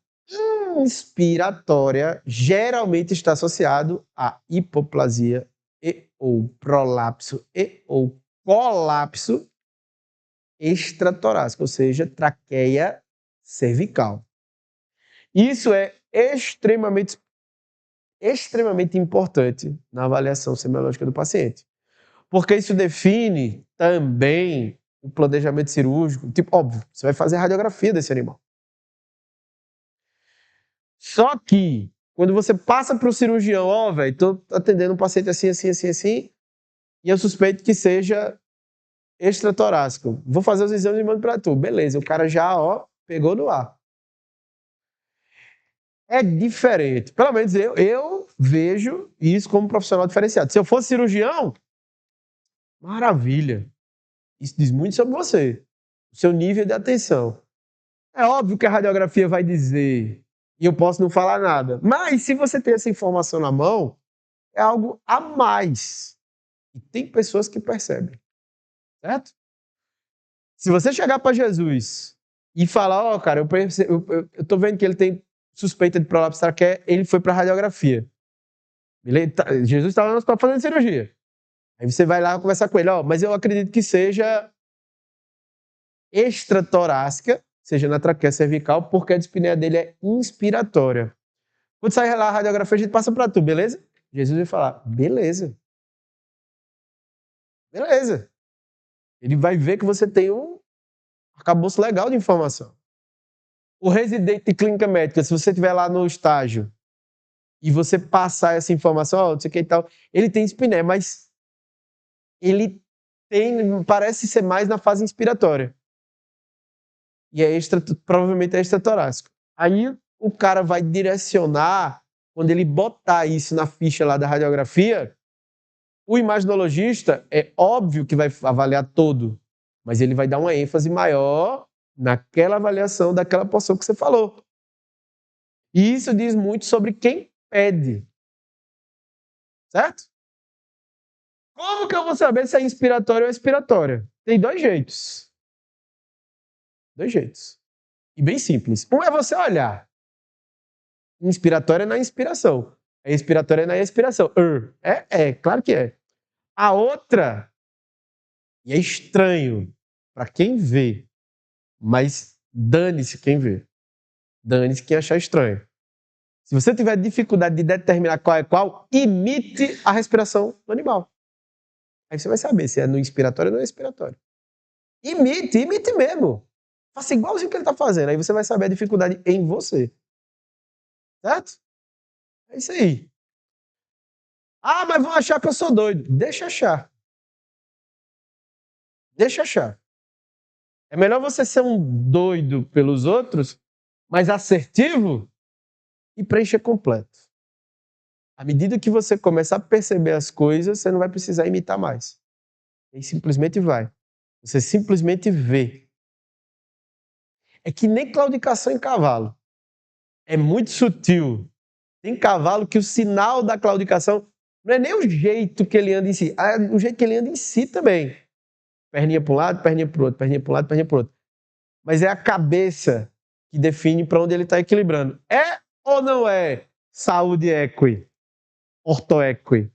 inspiratória geralmente está associado à hipoplasia e ou prolapso e ou colapso extratorácico, ou seja, traqueia cervical. Isso é extremamente importante na avaliação semiológica do paciente, porque isso define também o planejamento cirúrgico. Tipo, óbvio, você vai fazer radiografia desse animal. Só que, quando você passa para o cirurgião, velho, tô atendendo um paciente assim, e eu suspeito que seja extratorácico. Vou fazer os exames e mando para tu. Beleza, o cara já, pegou no ar. É diferente. Pelo menos eu vejo isso como profissional diferenciado. Se eu fosse cirurgião, maravilha. Isso diz muito sobre você, o seu nível de atenção. É óbvio que a radiografia vai dizer, e eu posso não falar nada, mas se você tem essa informação na mão, é algo a mais. E tem pessoas que percebem, certo? Se você chegar para Jesus e falar, cara, eu tô vendo que ele tem suspeita de prolapso traqueia, ele foi para radiografia. Jesus estava no hospital fazendo cirurgia. Aí você vai lá conversar com ele, mas eu acredito que seja extratorácica, seja na traqueia cervical, porque a dispneia dele é inspiratória. Quando sair lá a radiografia, a gente passa para tu, beleza? Jesus vai falar, beleza. Beleza. Ele vai ver que você tem um arcabouço legal de informação. O residente de clínica médica, se você estiver lá no estágio e você passar essa informação, não sei o que e tal, ele tem espiné, mas ele parece ser mais na fase inspiratória. E é provavelmente é extratorácico. Aí o cara vai direcionar, quando ele botar isso na ficha lá da radiografia, o imaginologista é óbvio que vai avaliar todo, mas ele vai dar uma ênfase maior naquela avaliação daquela porção que você falou. E isso diz muito sobre quem pede. Certo? Como que eu vou saber se é inspiratória ou expiratória? Tem dois jeitos. Dois jeitos. E bem simples. Um é você olhar. Inspiratória na inspiração. É inspiratória na expiração. Claro que é. A outra, e é estranho para quem vê, mas dane-se quem vê. Dane-se quem achar estranho. Se você tiver dificuldade de determinar qual é qual, imite a respiração do animal. Aí você vai saber se é no inspiratório ou no expiratório. Imite mesmo. Faça igualzinho que ele está fazendo. Aí você vai saber a dificuldade em você. Certo? É isso aí. Ah, mas vão achar que eu sou doido. Deixa achar. Deixa achar. É melhor você ser um doido pelos outros, mas assertivo e preencher completo. À medida que você começar a perceber as coisas, você não vai precisar imitar mais. E simplesmente vai. Você simplesmente vê. É que nem claudicação em cavalo. É muito sutil. Tem cavalo que o sinal da claudicação não é nem o jeito que ele anda em si, é o jeito que ele anda em si também. Perninha para um lado, perninha para o outro, perninha para um lado, perninha para o outro. Mas é a cabeça que define para onde ele está equilibrando. É ou não é saúde equi? Ortoequi?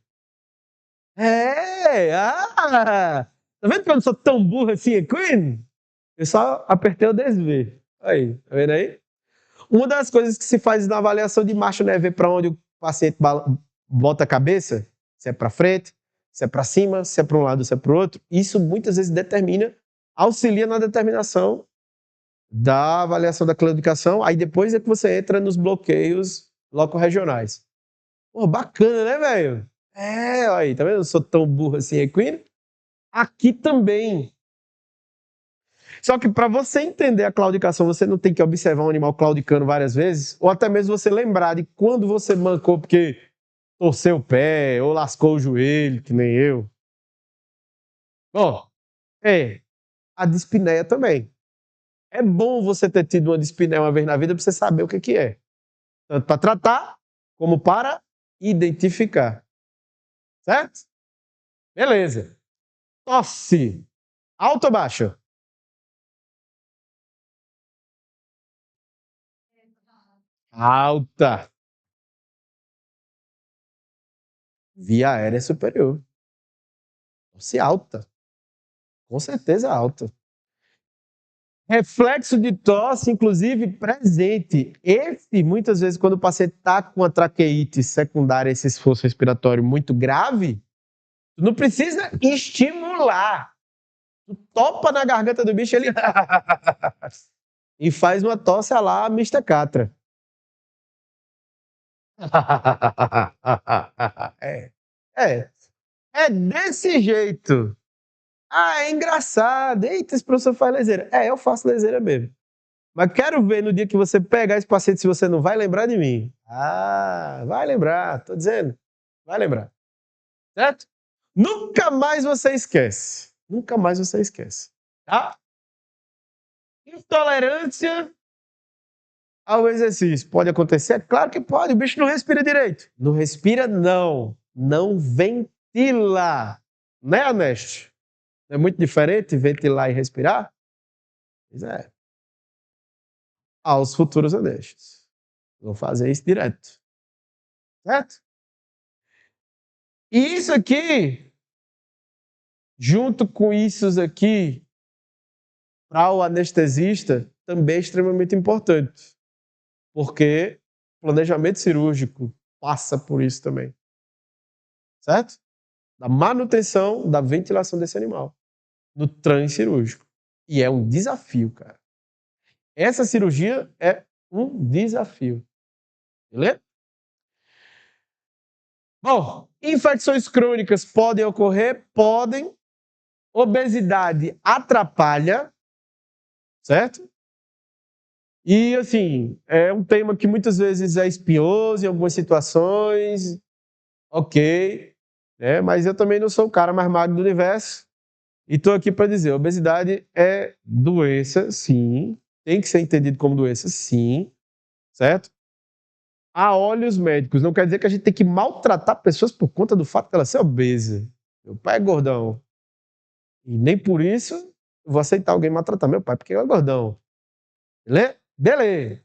Tá vendo que eu não sou tão burro assim, equine? Eu só apertei o desver. Aí, tá vendo aí? Uma das coisas que se faz na avaliação de marcha, né, é ver para onde o paciente bota a cabeça, se é para frente, se é para cima, se é para um lado, se é para o outro. Isso muitas vezes auxilia na determinação da avaliação da claudicação. Aí depois é que você entra nos bloqueios locorregionais. Pô, bacana, né, velho? Aí, tá vendo? Eu não sou tão burro assim, equino. Aqui também. Só que para você entender a claudicação, você não tem que observar um animal claudicando várias vezes, ou até mesmo você lembrar de quando você mancou porque torceu o pé ou lascou o joelho, que nem eu. A dispneia também. É bom você ter tido uma dispneia uma vez na vida para você saber o que é. Tanto para tratar, como para identificar. Certo? Beleza. Tosse. Alta ou baixa? Alta. Via aérea superior. Tosse alta. Com certeza alta. Reflexo de tosse, inclusive, presente. Esse, muitas vezes, quando o paciente está com a traqueite secundária, esse esforço respiratório muito grave, tu não precisa estimular. Tu topa na garganta do bicho, ele e faz uma tosse a lá Mr. Catra. É desse jeito. É engraçado. Eita, esse professor faz leseira. Eu faço leseira mesmo. Mas quero ver no dia que você pegar esse paciente se você não vai lembrar de mim. Vai lembrar, tô dizendo. Vai lembrar. Certo? Nunca mais você esquece. Nunca mais você esquece. Tá? Intolerância ao exercício. Pode acontecer? É claro que pode. O bicho não respira direito. Não respira, não. Não ventila. Né, Aneste? Não é muito diferente ventilar e respirar? Pois é. Aos futuros Anestes. Vou fazer isso direto. Certo? E isso aqui, junto com isso aqui, para o anestesista, também é extremamente importante. Porque o planejamento cirúrgico passa por isso também. Certo? Da manutenção da ventilação desse animal no trânsito cirúrgico. E é um desafio, cara. Essa cirurgia é um desafio. Beleza? Bom, infecções crônicas podem ocorrer? Podem. Obesidade atrapalha, certo? E, assim, é um tema que muitas vezes é espinhoso em algumas situações, ok, né? Mas eu também não sou o cara mais magro do universo e estou aqui para dizer, obesidade é doença, sim, tem que ser entendido como doença, sim, certo? A olhos médicos, não quer dizer que a gente tem que maltratar pessoas por conta do fato de ela ser obesa. Meu pai é gordão. E nem por isso eu vou aceitar alguém maltratar meu pai, porque ele é gordão. Beleza? Beleza.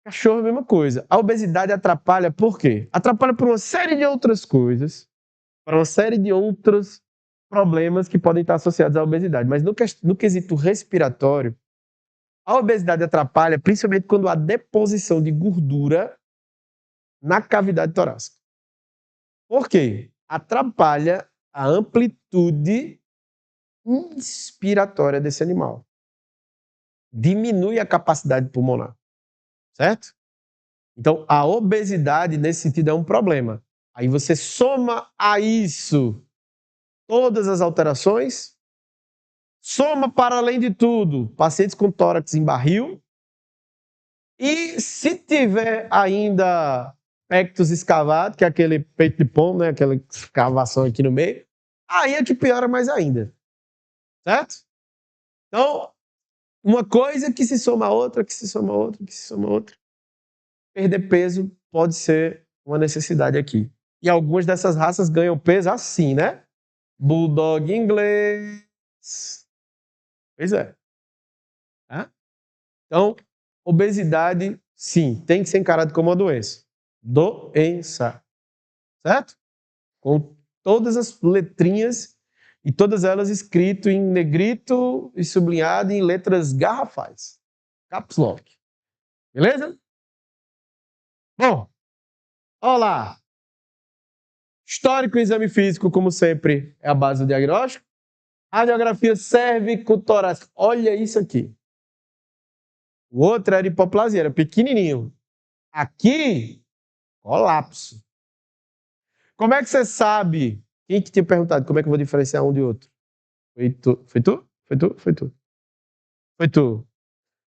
Cachorro é a mesma coisa. A obesidade atrapalha por quê? Atrapalha por uma série de outras coisas, para uma série de outros problemas que podem estar associados à obesidade. Mas no quesito respiratório, a obesidade atrapalha principalmente quando há deposição de gordura na cavidade torácica. Por quê? Atrapalha a amplitude inspiratória desse animal. Diminui a capacidade pulmonar, certo? Então, a obesidade, nesse sentido, é um problema. Aí você soma a isso todas as alterações, soma, para além de tudo, pacientes com tórax em barril, e se tiver ainda pectus escavado, que é aquele peito de pombo, né, aquela escavação aqui no meio, aí é que piora mais ainda, certo? Então, uma coisa que se soma a outra, que se soma a outra, que se soma a outra. Perder peso pode ser uma necessidade aqui. E algumas dessas raças ganham peso assim, né? Bulldog inglês. Pois é. Então, obesidade, sim, tem que ser encarado como uma doença. Doença. Certo? Com todas as letrinhas e todas elas escrito em negrito e sublinhado em letras garrafais. Caps Lock. Beleza? Bom, olá. Histórico e exame físico, como sempre, é a base do diagnóstico. Radiografia cérvico-torácica. Olha isso aqui. O outro era hipoplasia, era pequenininho. Aqui, colapso. Como é que você sabe? Quem que tinha perguntado como é que eu vou diferenciar um de outro? Foi tu? Foi tu? Foi tu? Foi tu? Foi tu.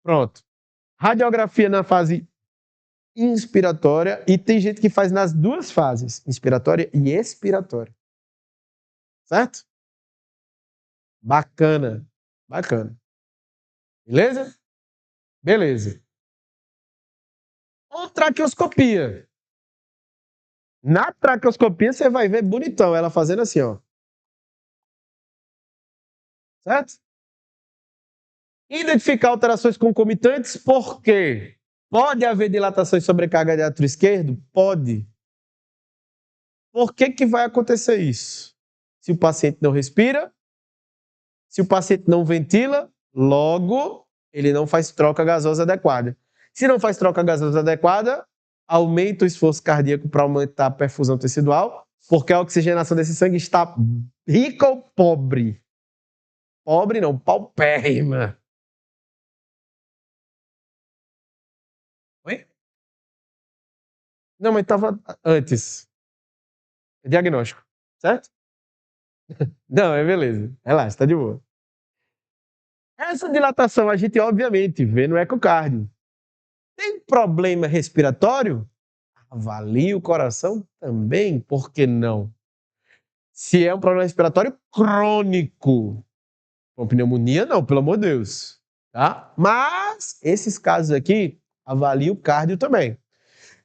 Pronto. Radiografia na fase inspiratória e tem gente que faz nas duas fases, inspiratória e expiratória. Certo? Bacana. Bacana. Beleza? Beleza. Ou traqueoscopia. Na traqueoscopia você vai ver bonitão ela fazendo assim, ó. Certo? Identificar alterações concomitantes, por quê? Pode haver dilatação e sobrecarga de átrio esquerdo? Pode. Por que que vai acontecer isso? Se o paciente não respira, se o paciente não ventila, logo ele não faz troca gasosa adequada. Se não faz troca gasosa adequada, aumenta o esforço cardíaco para aumentar a perfusão tecidual, porque a oxigenação desse sangue está rica ou pobre? Pobre não, paupérrima. Oi? Não, mas estava antes. Diagnóstico, certo? Não, é beleza. Relaxa, tá de boa. Essa dilatação a gente obviamente vê no ecocardio. Tem problema respiratório? Avalie o coração também, por que não? Se é um problema respiratório crônico, com pneumonia, não, pelo amor de Deus. Tá? Mas, esses casos aqui, avalie o cardio também.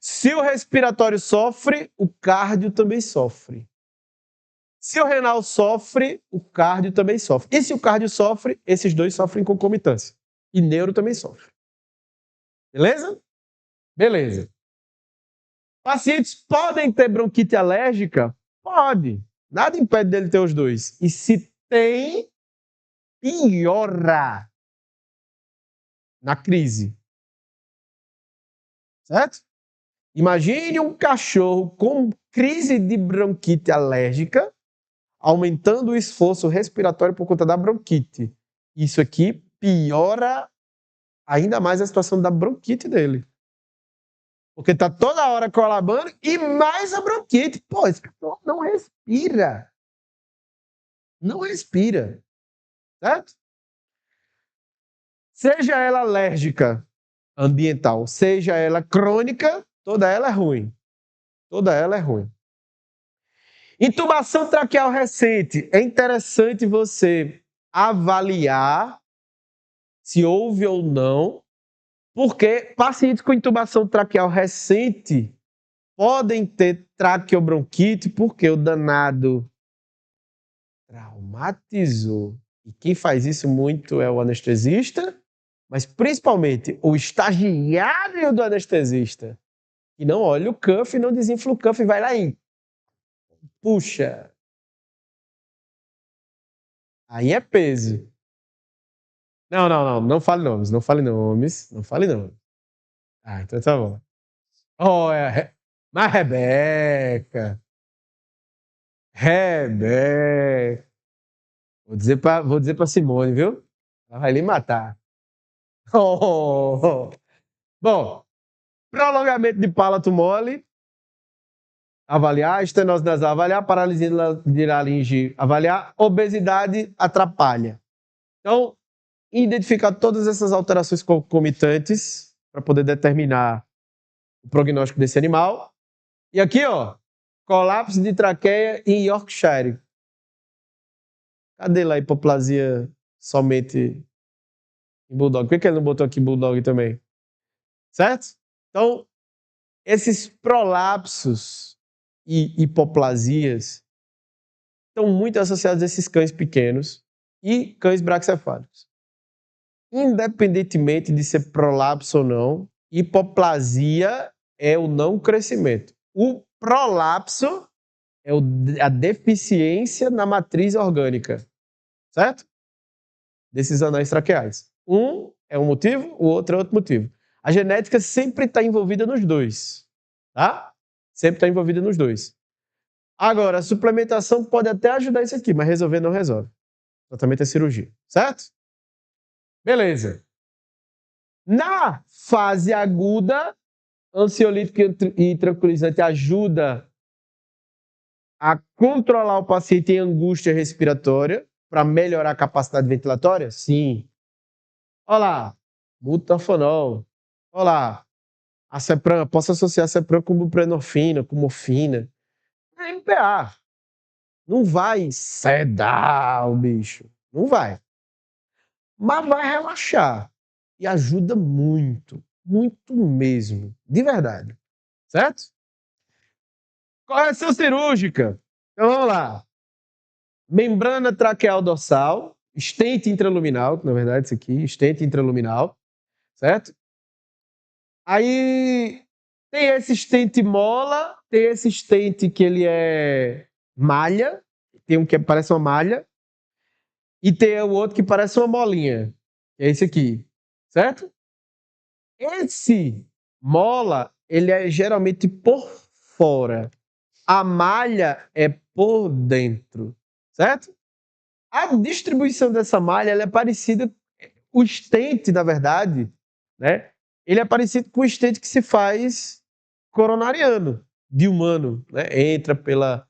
Se o respiratório sofre, o cardio também sofre. Se o renal sofre, o cardio também sofre. E se o cardio sofre, esses dois sofrem concomitância. E neuro também sofre. Beleza? Beleza. Pacientes podem ter bronquite alérgica? Pode. Nada impede dele ter os dois. E se tem, piora na crise. Certo? Imagine um cachorro com crise de bronquite alérgica, aumentando o esforço respiratório por conta da bronquite. Isso aqui piora ainda mais a situação da bronquite dele. Porque tá toda hora colabando e mais a bronquite. Pô, esse cara não respira. Não respira. Certo? Seja ela alérgica ambiental, seja ela crônica, toda ela é ruim. Toda ela é ruim. Intubação traqueal recente. É interessante você avaliar se houve ou não, porque pacientes com intubação traqueal recente podem ter traqueobronquite porque o danado traumatizou. E quem faz isso muito é o anestesista, mas principalmente o estagiário do anestesista, que não olha o cuff, não desinfla o cuff e vai lá e puxa. Aí é peso. Não fale nomes, não fale nomes, não fale nomes. Ah, então tá bom. Oh, mas Rebeca. Vou dizer pra Simone, viu? Ela vai lhe matar. Oh. Bom, prolongamento de palato mole, avaliar, estenose nasal, avaliar, paralisia de laringe, avaliar, obesidade atrapalha. Então, identificar todas essas alterações concomitantes para poder determinar o prognóstico desse animal. E aqui, ó, colapso de traqueia em Yorkshire. Cadê lá a hipoplasia somente em Bulldog? Por que ele não botou aqui Bulldog também? Certo? Então, esses prolapsos e hipoplasias estão muito associados a esses cães pequenos e cães braquicefálicos. Independentemente de ser prolapso ou não, hipoplasia é o não crescimento. O prolapso é a deficiência na matriz orgânica, certo? Desses anéis traqueais. Um é um motivo, o outro é outro motivo. A genética sempre está envolvida nos dois, tá? Sempre está envolvida nos dois. Agora, a suplementação pode até ajudar isso aqui, mas resolver não resolve. O tratamento é cirurgia, certo? Beleza. Na fase aguda, ansiolítico e tranquilizante ajuda a controlar o paciente em angústia respiratória para melhorar a capacidade ventilatória? Sim. Olha lá, butanfanol. Olha lá, a Cepram, posso associar a Cepram com buprenorfina, com morfina. É MPA. Não vai sedar o bicho. Não vai. Mas vai relaxar. E ajuda muito. Muito mesmo. De verdade. Certo? Correção cirúrgica. Então vamos lá. Membrana traqueal dorsal, stent intraluminal, na verdade isso aqui, stent intraluminal, certo? Aí tem esse stent mola, tem esse stent que ele é malha, tem um que parece uma malha, e tem o outro que parece uma molinha, que é esse aqui, certo? Esse mola, ele é geralmente por fora. A malha é por dentro, certo? A distribuição dessa malha ela é parecida, o stent, na verdade, né? Ele é parecido com o stent que se faz coronariano, de humano, né? Entra pela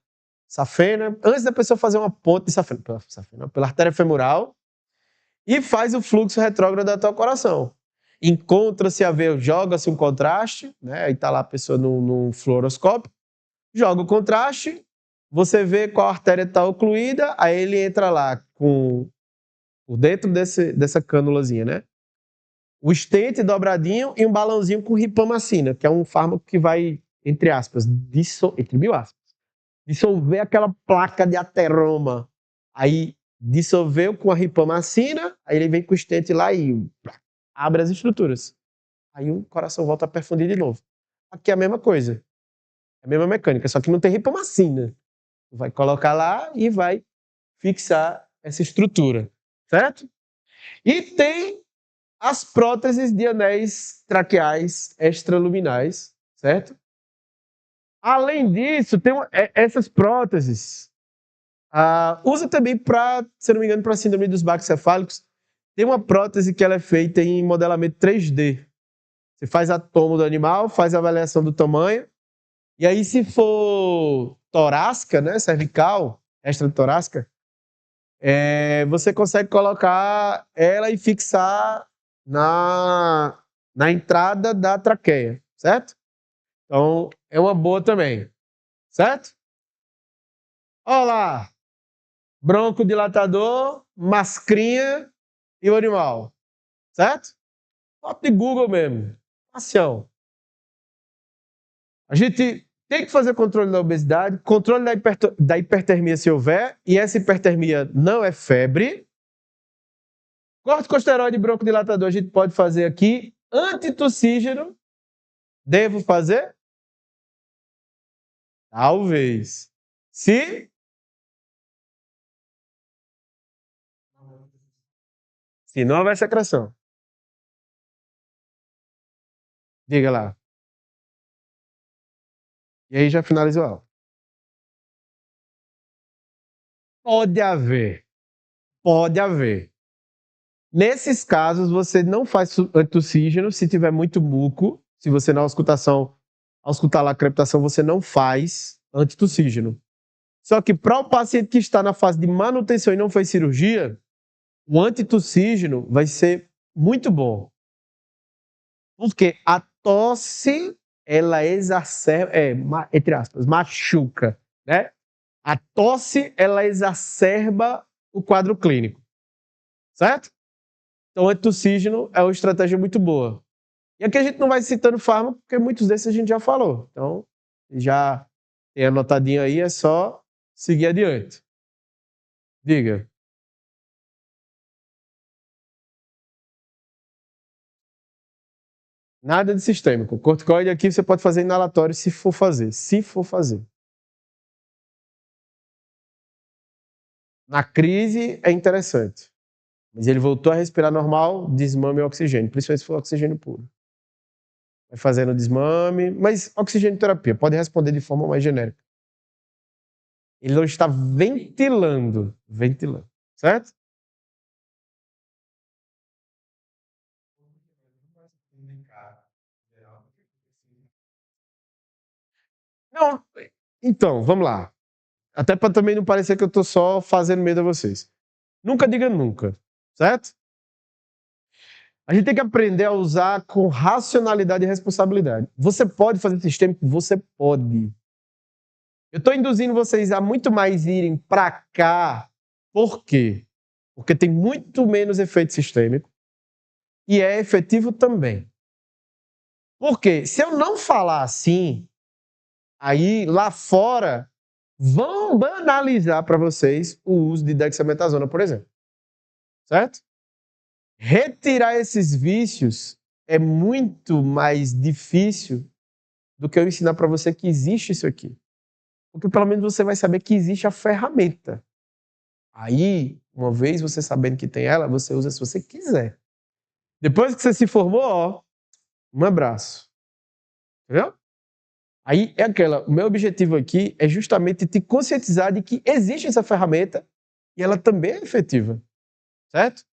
safena, antes da pessoa fazer uma ponte de safena, pela artéria femoral, e faz o fluxo retrógrado até o coração. Encontra-se a ver, joga-se um contraste, né? Aí tá lá a pessoa num fluoroscópio, joga o contraste, você vê qual artéria está ocluída, aí ele entra lá por dentro dessa cânulazinha, né? O estente dobradinho e um balãozinho com ripamacina, que é um fármaco que vai, entre aspas, entre mil aspas, dissolver aquela placa de ateroma. Aí dissolveu com a ripamacina, aí ele vem com o estente lá e abre as estruturas. Aí o coração volta a perfundir de novo. Aqui é a mesma coisa. É a mesma mecânica, só que não tem ripamacina. Vai colocar lá e vai fixar essa estrutura, certo? E tem as próteses de anéis traqueais extraluminais, certo? Além disso, tem essas próteses. Usa também para, se não me engano, para a síndrome dos baques cefálicos. Tem uma prótese que ela é feita em modelamento 3D. Você faz a tomo do animal, faz a avaliação do tamanho, e aí se for torácica, né, cervical, extratorácica, você consegue colocar ela e fixar na entrada da traqueia, certo? Então, é uma boa também, certo? Olha lá, broncodilatador, mascrinha e o animal, certo? Foto de Google mesmo, ação. A gente tem que fazer controle da obesidade, controle da hipertermia se houver, e essa hipertermia não é febre. Corticosteroide broncodilatador a gente pode fazer aqui. Antitussígeno, devo fazer? Talvez. Se não houver secreção. Diga lá. E aí já finalizou a aula. Pode haver. Pode haver. Nesses casos, você não faz antitussígeno se tiver muito muco. Se você na auscultar lá a crepitação, você não faz antitussígeno. Só que para o paciente que está na fase de manutenção e não fez cirurgia, o antitussígeno vai ser muito bom. Porque a tosse, ela exacerba, entre aspas, machuca, né? A tosse, ela exacerba o quadro clínico, certo? Então, o antitussígeno é uma estratégia muito boa. E aqui a gente não vai citando fármaco, porque muitos desses a gente já falou. Então, já tem anotadinho aí, é só seguir adiante. Diga. Nada de sistêmico. Corticoide aqui você pode fazer inalatório se for fazer. Se for fazer. Na crise é interessante. Mas ele voltou a respirar normal, desmame o oxigênio, principalmente se for oxigênio puro. Vai fazendo desmame, mas oxigênio terapia, pode responder de forma mais genérica. Ele não está ventilando, certo? Não, então, vamos lá. Até para também não parecer que eu estou só fazendo medo a vocês. Nunca diga nunca, certo? A gente tem que aprender a usar com racionalidade e responsabilidade. Você pode fazer sistêmico? Você pode. Eu estou induzindo vocês a muito mais irem para cá. Por quê? Porque tem muito menos efeito sistêmico e é efetivo também. Porque se eu não falar assim, aí lá fora vão banalizar para vocês o uso de dexametasona, por exemplo. Certo? Retirar esses vícios é muito mais difícil do que eu ensinar para você que existe isso aqui. Porque pelo menos você vai saber que existe a ferramenta. Aí, uma vez você sabendo que tem ela, você usa se você quiser. Depois que você se formou, ó, um abraço. Entendeu? Aí é aquela, o meu objetivo aqui é justamente te conscientizar de que existe essa ferramenta e ela também é efetiva. Certo?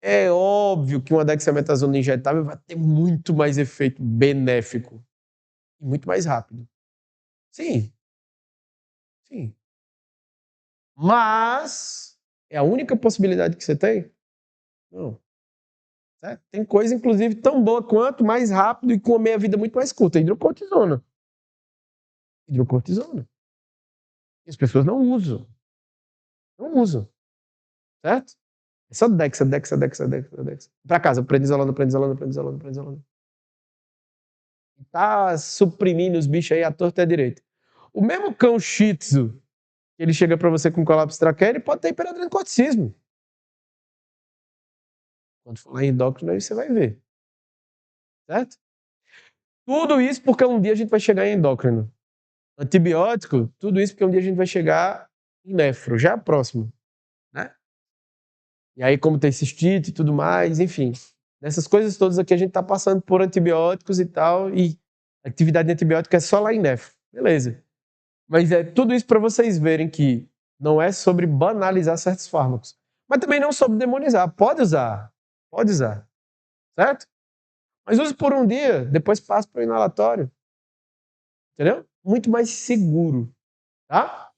É óbvio que uma dexametasona injetável vai ter muito mais efeito benéfico e muito mais rápido. Sim. Sim. Mas é a única possibilidade que você tem? Não. Certo? Tem coisa, inclusive, tão boa quanto, mais rápido e com uma meia-vida muito mais curta. Hidrocortisona. Hidrocortisona. E as pessoas não usam. Não usam. Certo? É só Dexa. Pra casa, prednisolona. Tá suprimindo os bichos aí à torta e à direita. O mesmo cão Shih Tzu, que ele chega pra você com colapso traqueia, ele pode ter hiperadrenocorticismo. Quando for lá em endócrino, aí você vai ver. Certo? Tudo isso porque um dia a gente vai chegar em endócrino. Antibiótico, tudo isso porque um dia a gente vai chegar em nefro, já é próximo. Né? E aí, como tem cistite e tudo mais, enfim. Nessas coisas todas aqui a gente está passando por antibióticos e tal, e a atividade de antibiótico é só lá em nefro. Beleza. Mas é tudo isso para vocês verem que não é sobre banalizar certos fármacos. Mas também não sobre demonizar. Pode usar. Pode usar, certo? Mas use por um dia, depois passa para o inalatório. Entendeu? Muito mais seguro, tá?